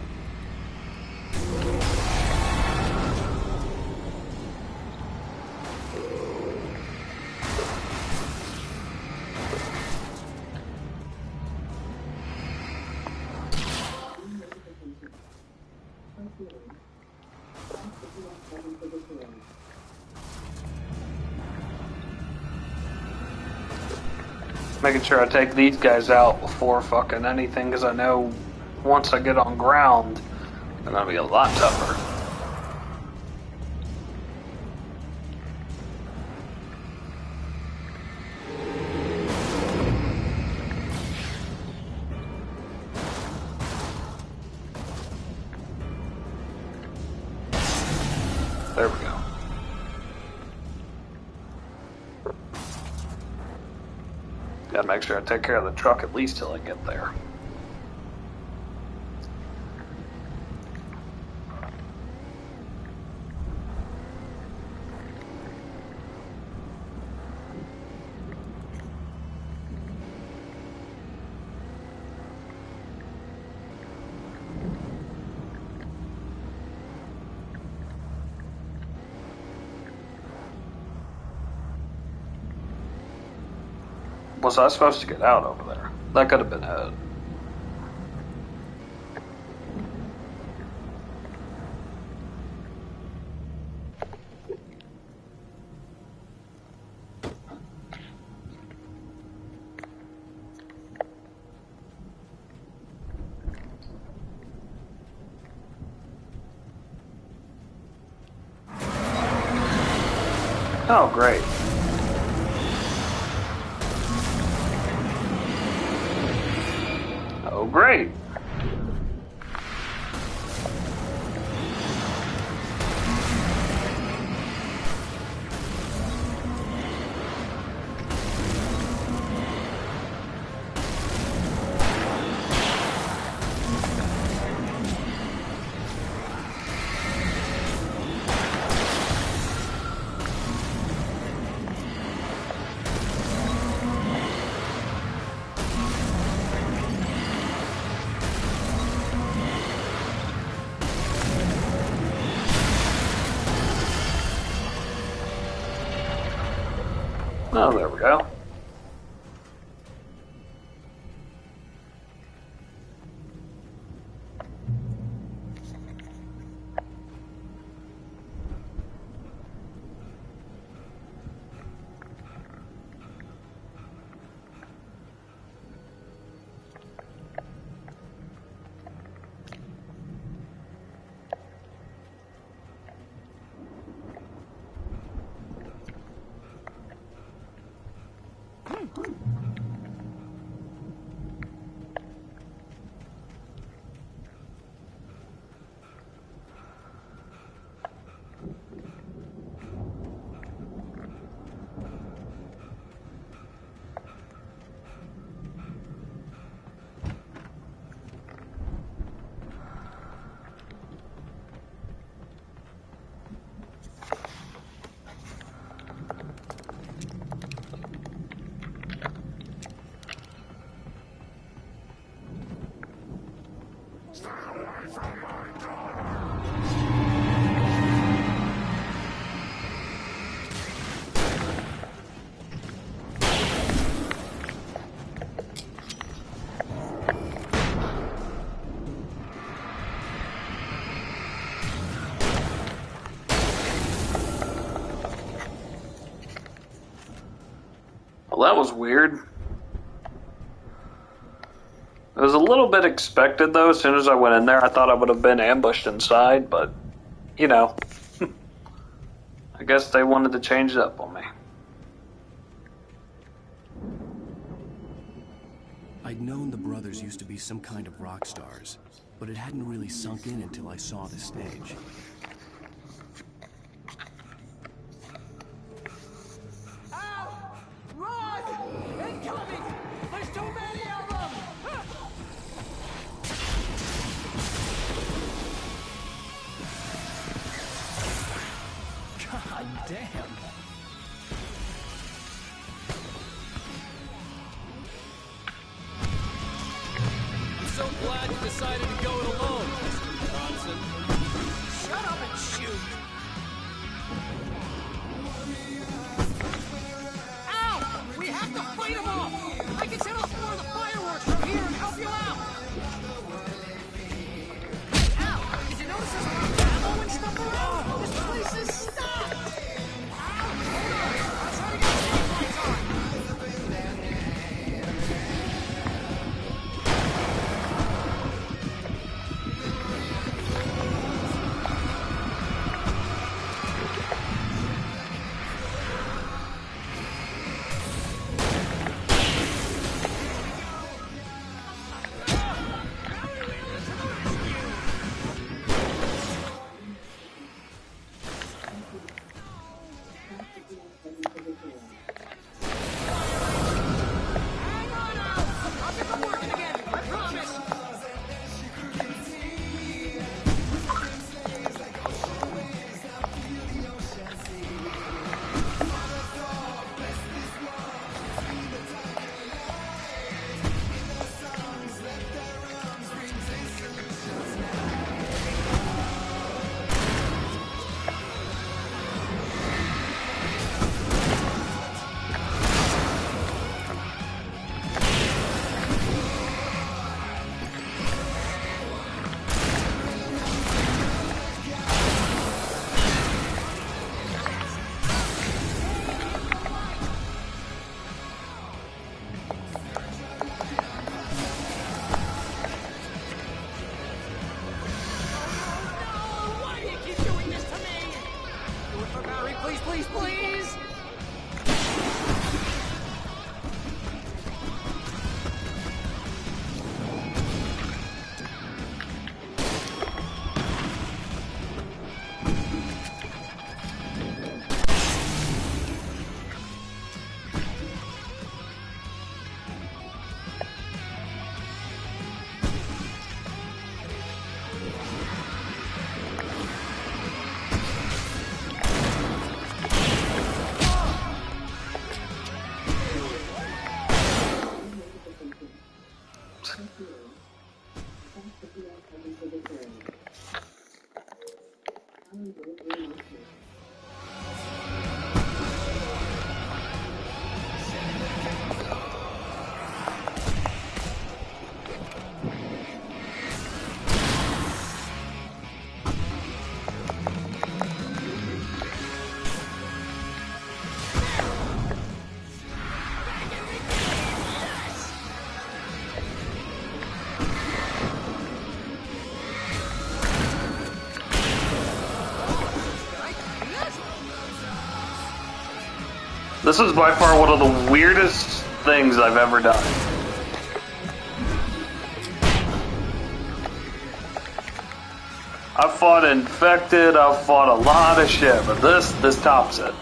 Making sure I take these guys out before fucking anything, because I know once I get on ground, they're gonna be a lot tougher. There we go. Gotta make sure I take care of the truck at least till I get there. Was I supposed to get out over there? That could have been it. Oh, great. Oh, great. Oh, there we go. Well, that was weird. It was a little bit expected, though. As soon as I went in there, I thought I would have been ambushed inside, but, you know. I guess they wanted to change it up on me. I'd known the brothers used to be some kind of rock stars, but it hadn't really sunk in until I saw the stage. Ow! Run! Incoming! There's too many of them! God damn! I'm so glad you decided to go it alone, Mr. Johnson. Shut up and shoot! Ow! We have to fight them off! I can set off more of the fireworks from here and help you out! Ow! Did you notice there's a lot of ammo and stuff around? This place is stocked! Ow! Hold on! I'll try to get the flashlights on! Please, please! This is by far one of the weirdest things I've ever done. I've fought infected, I've fought a lot of shit, but this tops it.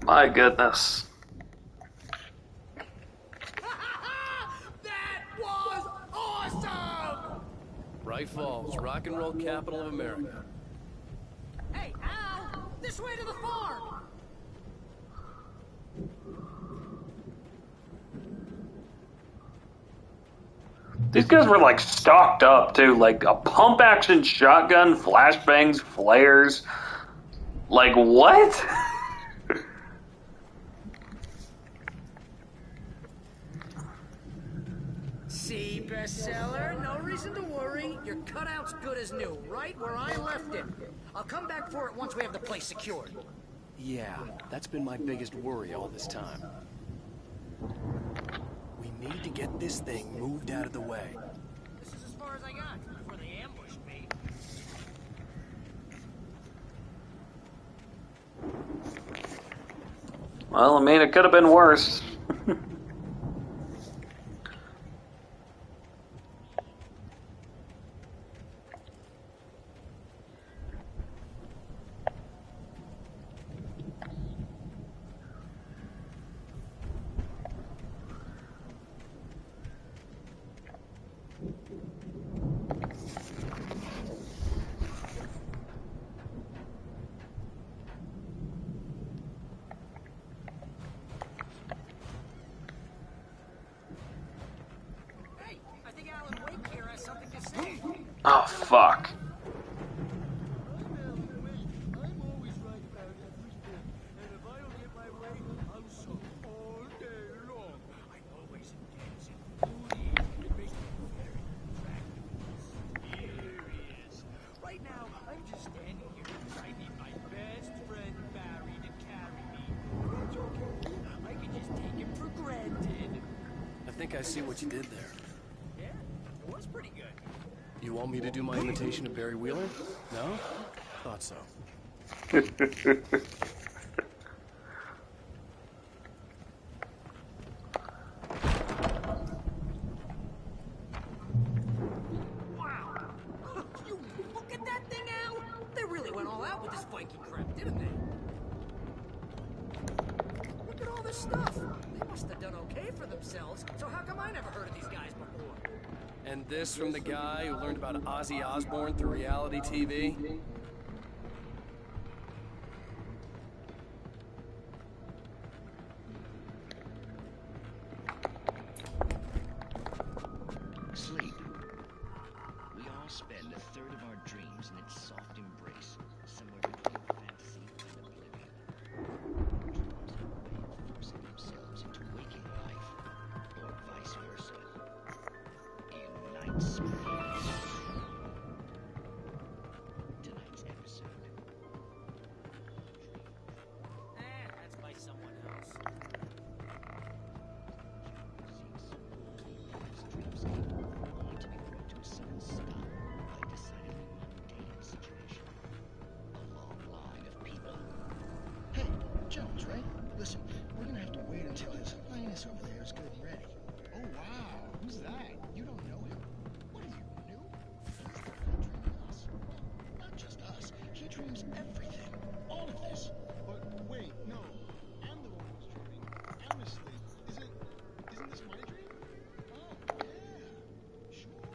My goodness. That was awesome! Bright Falls, rock and roll capital of America. Hey, Al! This way to the farm! These guys were like stocked up too, like a pump action shotgun, flashbangs, flares. Like what? See, bestseller? No reason to worry. Your cutout's good as new, right where I left it. I'll come back for it once we have the place secured. Yeah, that's been my biggest worry all this time. We need to get this thing moved out of the way. This is as far as I got before they ambushed me. Well, I mean, it could have been worse. Oh, fuck. Right now, I'm just standing here because I need my best friend Barry to carry me. That's okay. I can just take him for granted. I think I see what you did there. Yeah, it was pretty good. You want me to do my imitation of Barry Wheeler? No? Thought so. Wow! You look at that thing, Al! They really went all out with this Viking crap, didn't they? Look at all this stuff. They must have done okay for themselves. So how come I never heard of these guys before? And this from the guy who learned about Ozzy Osbourne through reality TV? Sleep. We all spend a third of our dreams in its soft embrace, somewhere between fantasy and oblivion. Dreams have a way of forcing themselves into waking life, or vice versa. In Night Springs. Tonight's episode. That's by someone else. To be brought to a sudden stop by a decidedly mundane situation. A long line of people. Hey, Jones, right? Listen, we're gonna have to wait until His Highness over there is good and ready. Oh, wow. Who's that? You don't know him? What are you, new? He's the one dreaming us. Well, not just us. He dreams everything. All of this. But wait, no. I'm the one who's dreaming. I'm asleep. Isn't this my dream? Oh, yeah. Sure.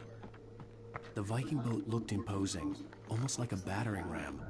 The Viking boat looked imposing, almost like a battering ram.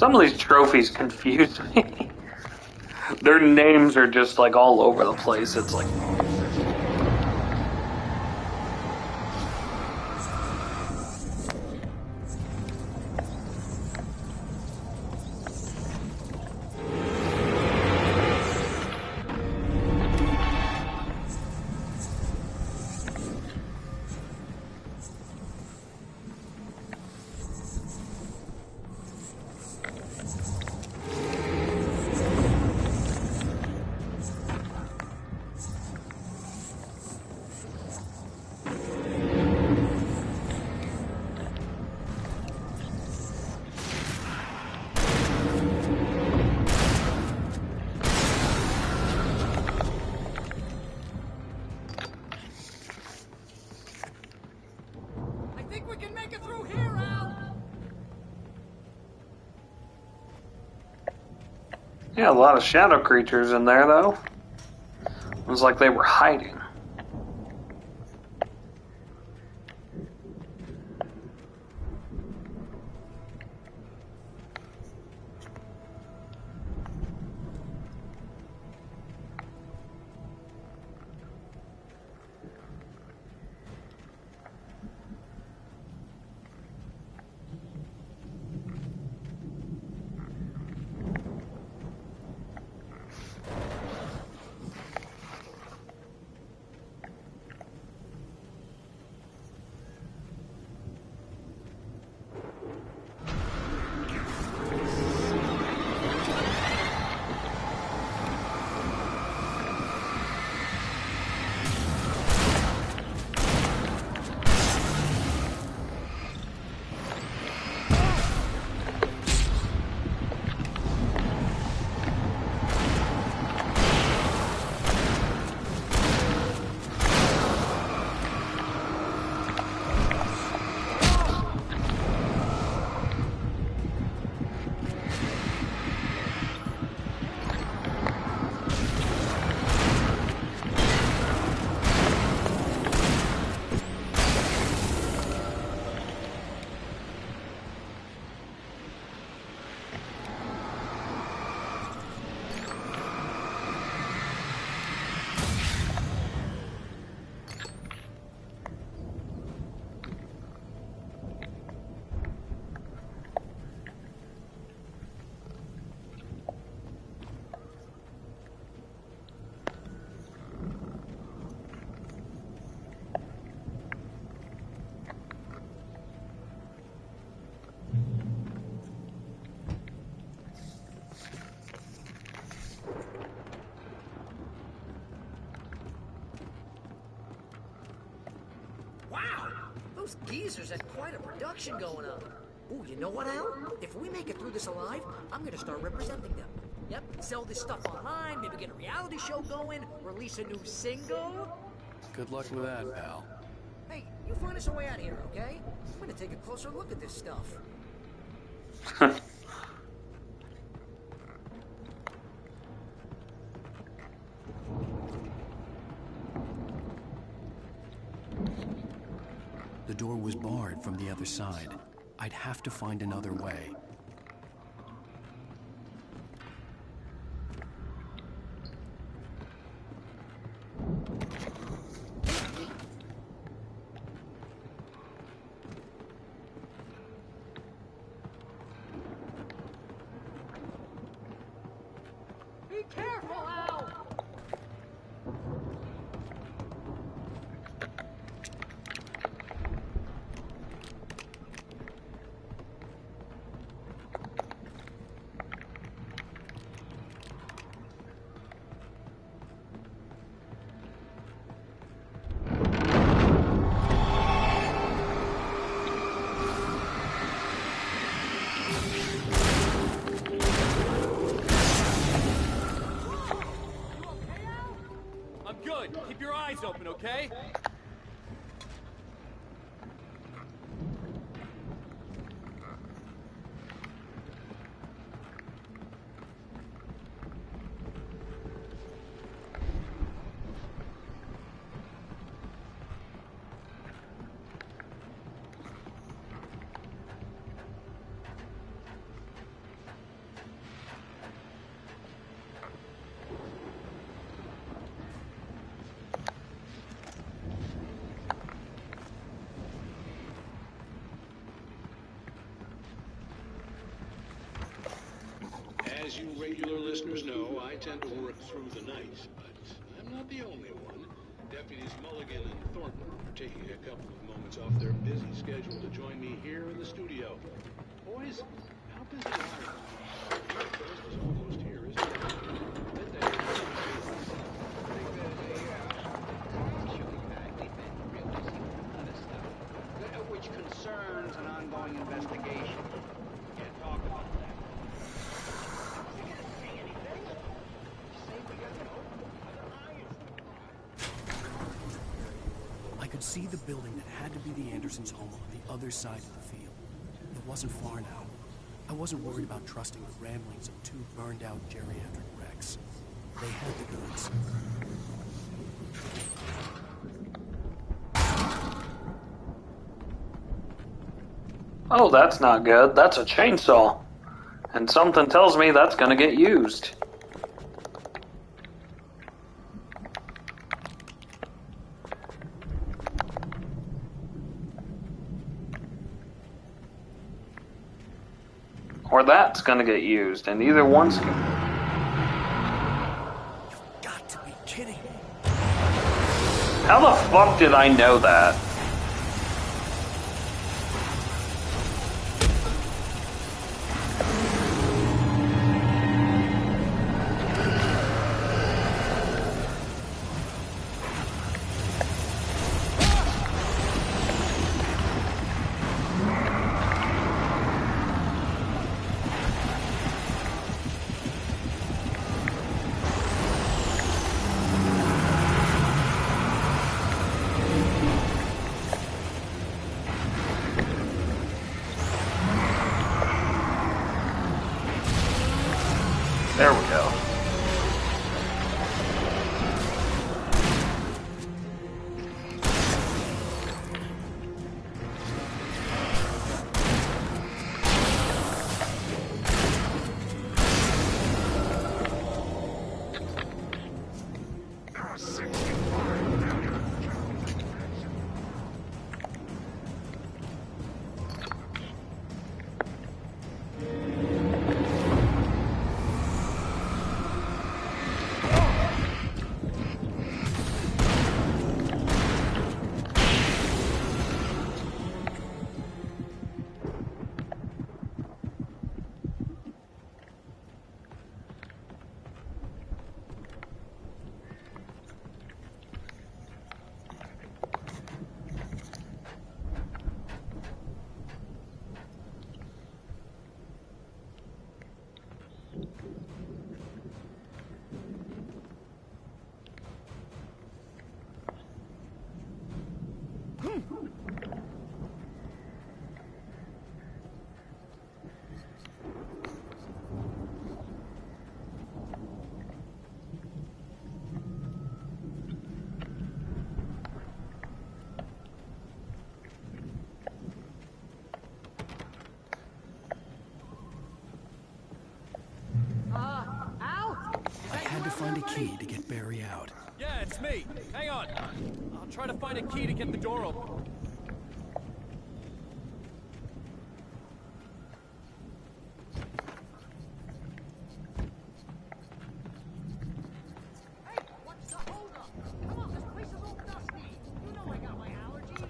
Some of these trophies confuse me. Their names are just like all over the place. It's like... I think we can make it through here, Al! Yeah, a lot of shadow creatures in there, though. It was like they were hiding. Wow! Those geezers had quite a production going on. Ooh, you know what, Al? If we make it through this alive, I'm gonna start representing them. Yep, sell this stuff online, maybe get a reality show going, release a new single. Good luck with that, pal. Hey, you find us a way out of here, okay? I'm gonna take a closer look at this stuff. The door was barred from the other side. I'd have to find another way. Be careful, Al! I'm good. Keep your eyes open, okay? you regular listeners know, I tend to work through the night, but I'm not the only one. Deputies Mulligan and Thornton are taking a couple of moments off their busy schedule to join me here in the studio. Boys, how busy are you? Breakfast is almost here, isn't it? Midday. Which concerns an ongoing investigation. Can't talk about that. We can't see anything. Say we got, I could see the building that had to be the Andersons' home on the other side of the field. It wasn't far now. I wasn't worried about trusting the ramblings of two burned-out geriatric wrecks. They had the goods. Oh, that's not good. That's a chainsaw. And something tells me that's gonna get used. Or that's gonna get used, and either one's gonna... You've got to be kidding me. How the fuck did I know that? There we go. Find a key to get Barry out. Yeah, it's me. Hang on. I'll try to find a key to get the door open. Hey, what's the holdup? Come on, this place is all dusty. You know I got my allergies.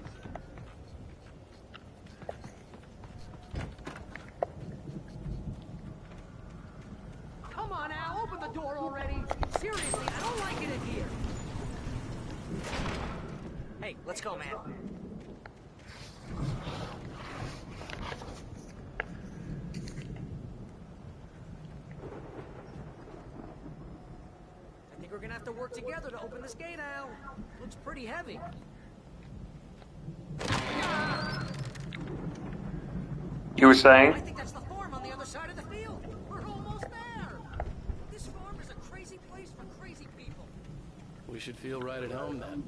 Come on, Al, open the door already. Seriously, I don't like it in here. Hey, let's go, man. I think we're gonna have to work together to open this gate, Al. Looks pretty heavy. You were saying? I think that's the farm on the other side of the field. We're almost there. This farm is a crazy place for crazy people. We should feel right at home then.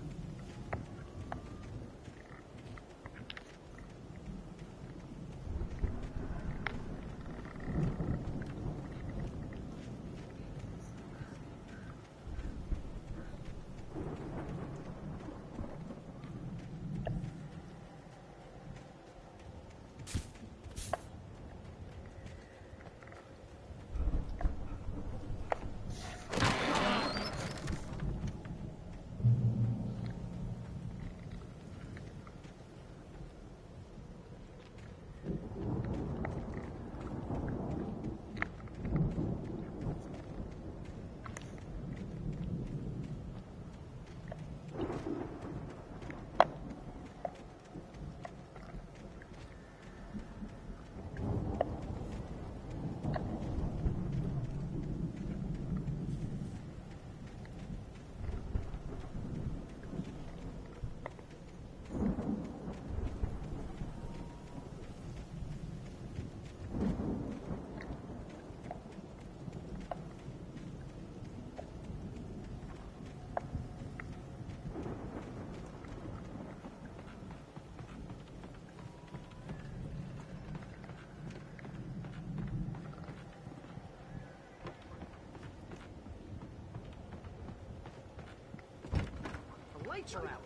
lights are out.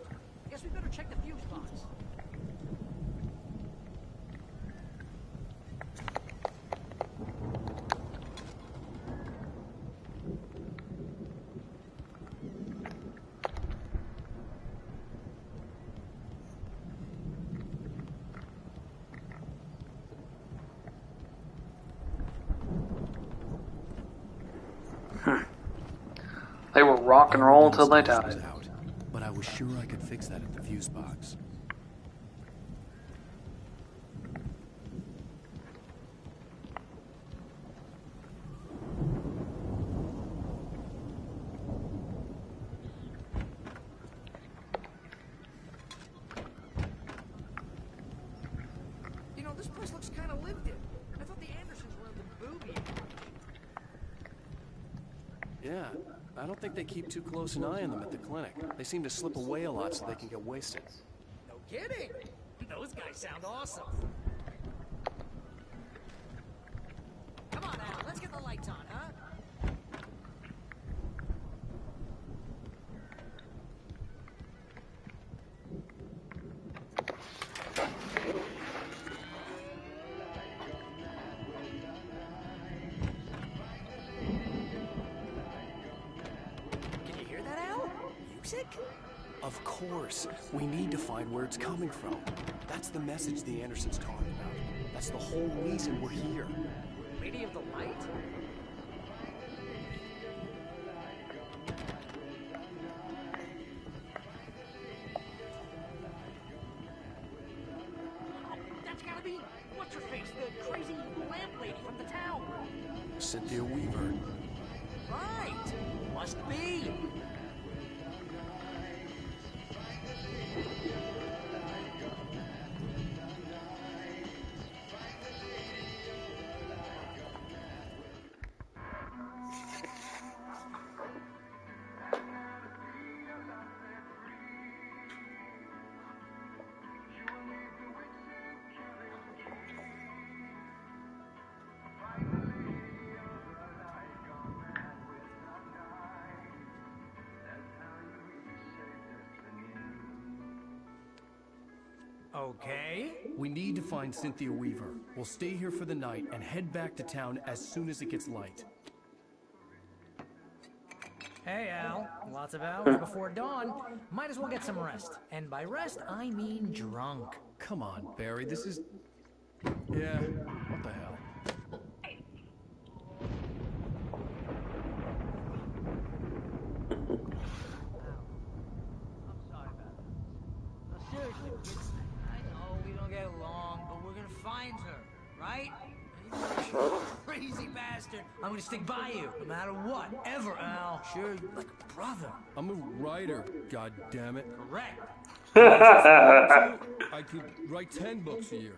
Guess we better check the fuse box. They were rock and roll until they Station was died. out, but I was sure I could fix that at the fuse box. You know, this place looks kind of lived in. I thought the Andersons were in the booby. Yeah, I don't think they keep too close an eye on them at the clinic. They seem to slip away a lot so they can get wasted. No kidding. Those guys sound awesome. Come on, Al. Let's get the lights on, huh? Can you hear that, Al? Music? Of course. We need to find where it's coming from. That's the message the Andersons talking about. That's the whole reason we're here. Lady of the Light? That's gotta be what's her face, the crazy lamp lady from the town. Cynthia Weaver. Right. Must be. Okay. We need to find Cynthia Weaver. We'll stay here for the night and head back to town as soon as it gets light. Hey, Al. Lots of hours before dawn. Might as well get some rest. And by rest, I mean drunk. Come on, Barry, this is... Yeah, what the hell? I'm sorry about that. No, seriously, kids. I know we don't get along, but we're gonna find her, right? Even though you're a crazy bastard, I'm gonna stick by you, no matter what, ever, Al. Sure, like a brother. I'm a writer, god damn it. Correct. I could write 10 books a year.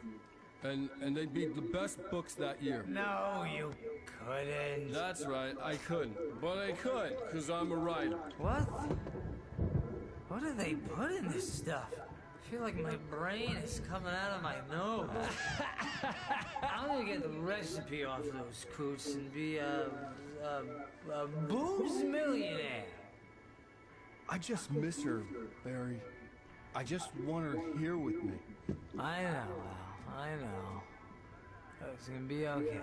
And they'd be the best books that year. No, you couldn't. That's right, I couldn't. But I could, because I'm a writer. What? What do they put in this stuff? I feel like my brain is coming out of my nose. I'm gonna get the recipe off those coots and be a booze millionaire. I just miss her, Barry. I just want her here with me. I know, Al. I know. It's gonna be okay.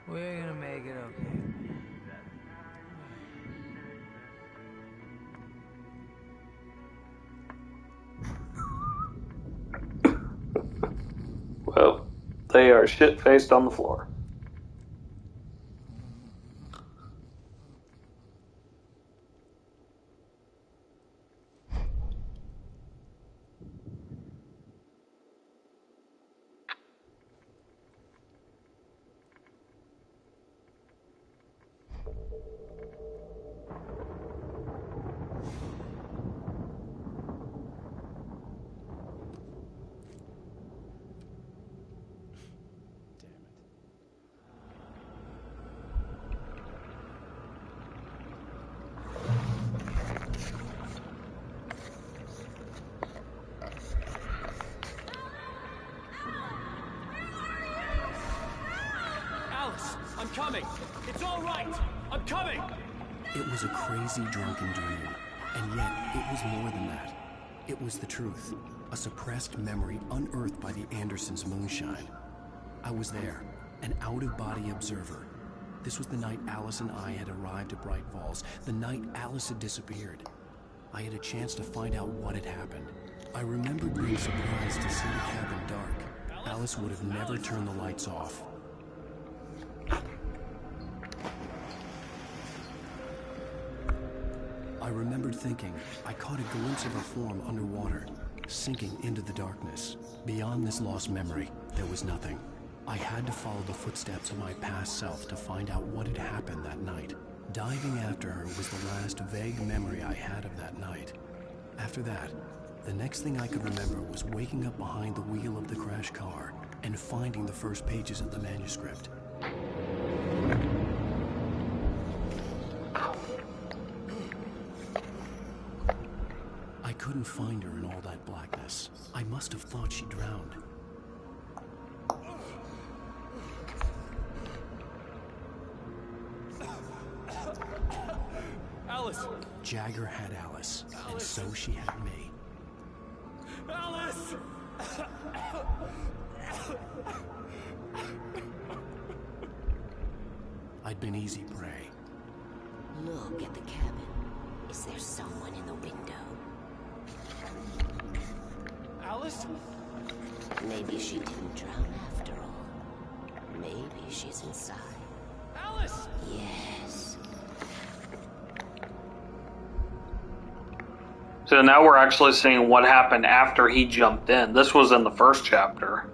We're gonna make it okay. Well, they are shit-faced on the floor. I'm coming. It's all right. I'm coming. It was a crazy drunken dream, and yet it was more than that. It was the truth, a suppressed memory unearthed by the Andersons' moonshine. I was there, an out-of-body observer. This was the night Alice and I had arrived at Bright Falls, the night Alice had disappeared. I had a chance to find out what had happened. I remembered being surprised to see the cabin dark. Alice would have never turned the lights off. I remembered thinking I caught a glimpse of her form underwater, sinking into the darkness. Beyond this lost memory, there was nothing. I had to follow the footsteps of my past self to find out what had happened that night. Diving after her was the last vague memory I had of that night. After that, the next thing I could remember was waking up behind the wheel of the crashed car and finding the first pages of the manuscript. I couldn't find her in all that blackness. I must have thought she drowned. Alice! Jagger had Alice, and so she had me. Alice! I'd been easy prey. Look at the cabin. Is there someone in the window? Alice? Maybe she didn't drown after all. Maybe she's inside. Alice! Yes. So now we're actually seeing what happened after he jumped in. This was in the first chapter.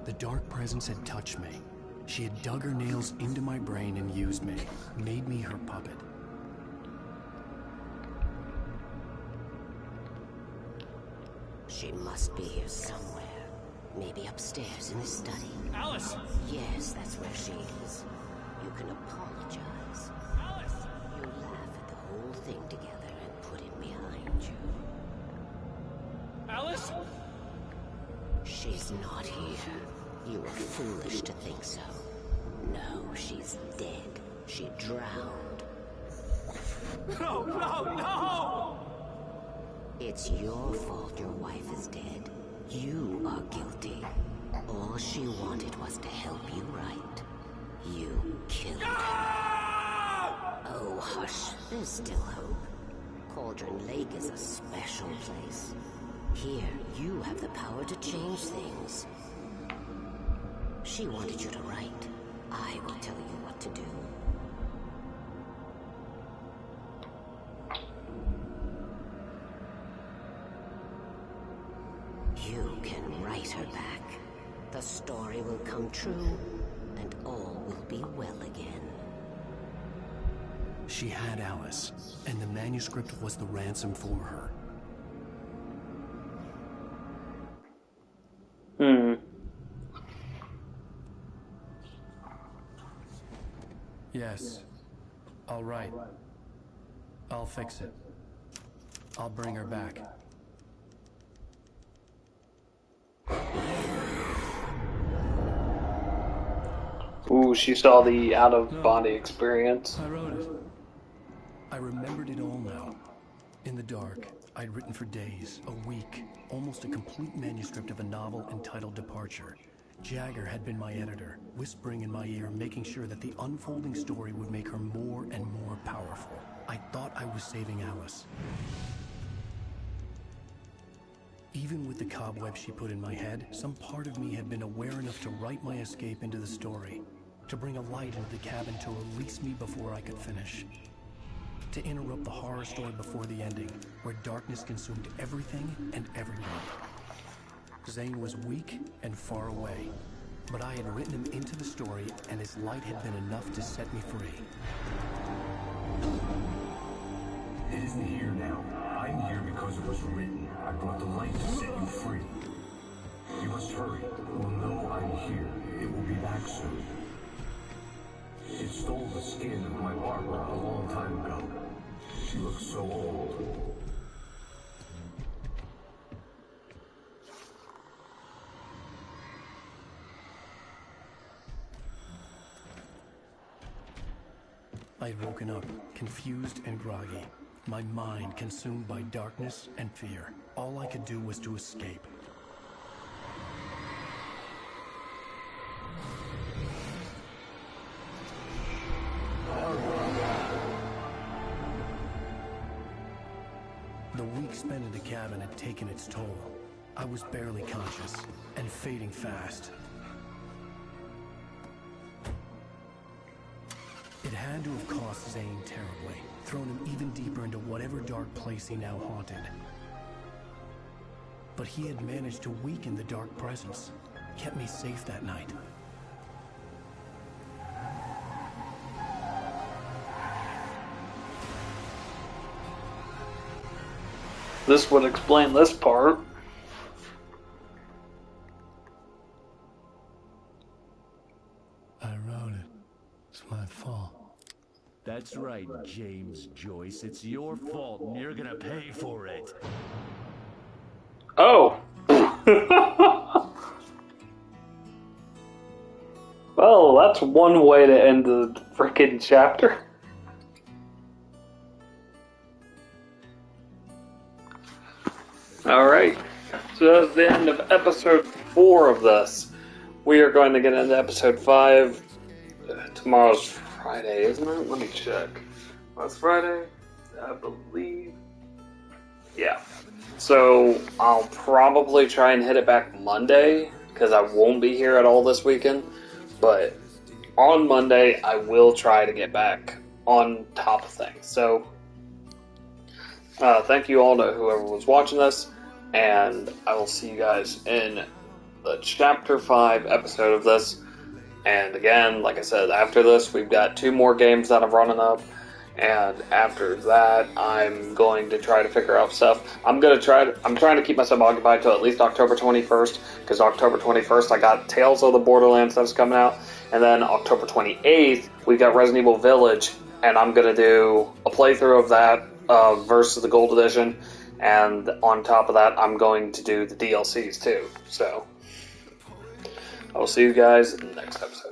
The dark presence had touched me. She had dug her nails into my brain and used me, made me her puppet. She must be here somewhere. Maybe upstairs in the study. Alice! Yes, that's where she is. You can apologize. Alice! You laugh at the whole thing together and put it behind you. Alice? She's not here. You were foolish to think so. No, she's dead. She drowned. No, no, no! It's your fault your wife is dead. You are guilty. All she wanted was to help you right. You killed her. Oh, hush. There's still hope. Cauldron Lake is a special place. Here, you have the power to change things. She wanted you to write. I will tell you what to do. You can write her back. The story will come true, and all will be well again. She had Alice, and the manuscript was the ransom for her. Yes. All right. I'll fix it. I'll bring her back. Ooh, she saw the out-of-body experience. I wrote it. I remembered it all now. In the dark, I'd written for days, a week, almost a complete manuscript of a novel entitled Departure. Jagger had been my editor, whispering in my ear, making sure that the unfolding story would make her more and more powerful. I thought I was saving Alice. Even with the cobweb she put in my head, some part of me had been aware enough to write my escape into the story, to bring a light into the cabin to release me before I could finish, to interrupt the horror story before the ending, where darkness consumed everything and everyone. Zane was weak and far away, but I had written him into the story, and his light had been enough to set me free. It isn't here now. I'm here because it was written. I brought the light to set you free. You must hurry. Will know I'm here. It will be back soon. It stole the skin of my Barbara a long time ago. She looks so old. I had woken up, confused and groggy. My mind consumed by darkness and fear. All I could do was to escape. The week spent in the cabin had taken its toll. I was barely conscious, and fading fast. It had to have cost Zane terribly, thrown him even deeper into whatever dark place he now haunted. But he had managed to weaken the dark presence, kept me safe that night. This would explain this part. I wrote it. It's my fault. That's right, James Joyce. It's your fault, and you're gonna pay for it. Oh. Well, that's one way to end the frickin' chapter. Alright, so that's the end of episode 4 of this. We are going to get into episode 5. Tomorrow's Friday, isn't it? Let me check. Last Friday, I believe. Yeah. So I'll probably try and hit it back Monday, because I won't be here at all this weekend. But on Monday, I will try to get back on top of things. So thank you all to whoever was watching this, and I will see you guys in the Chapter 5 episode of this. And again, like I said, after this, we've got 2 more games that I'm running up, and after that, I'm going to try to figure out stuff. I'm trying to keep myself occupied till at least October 21st, because October 21st, I got Tales of the Borderlands stuff's coming out, and then October 28th, we've got Resident Evil Village, and I'm going to do a playthrough of that versus the Gold Edition, and on top of that, I'm going to do the DLCs too. So, I will see you guys in the next episode.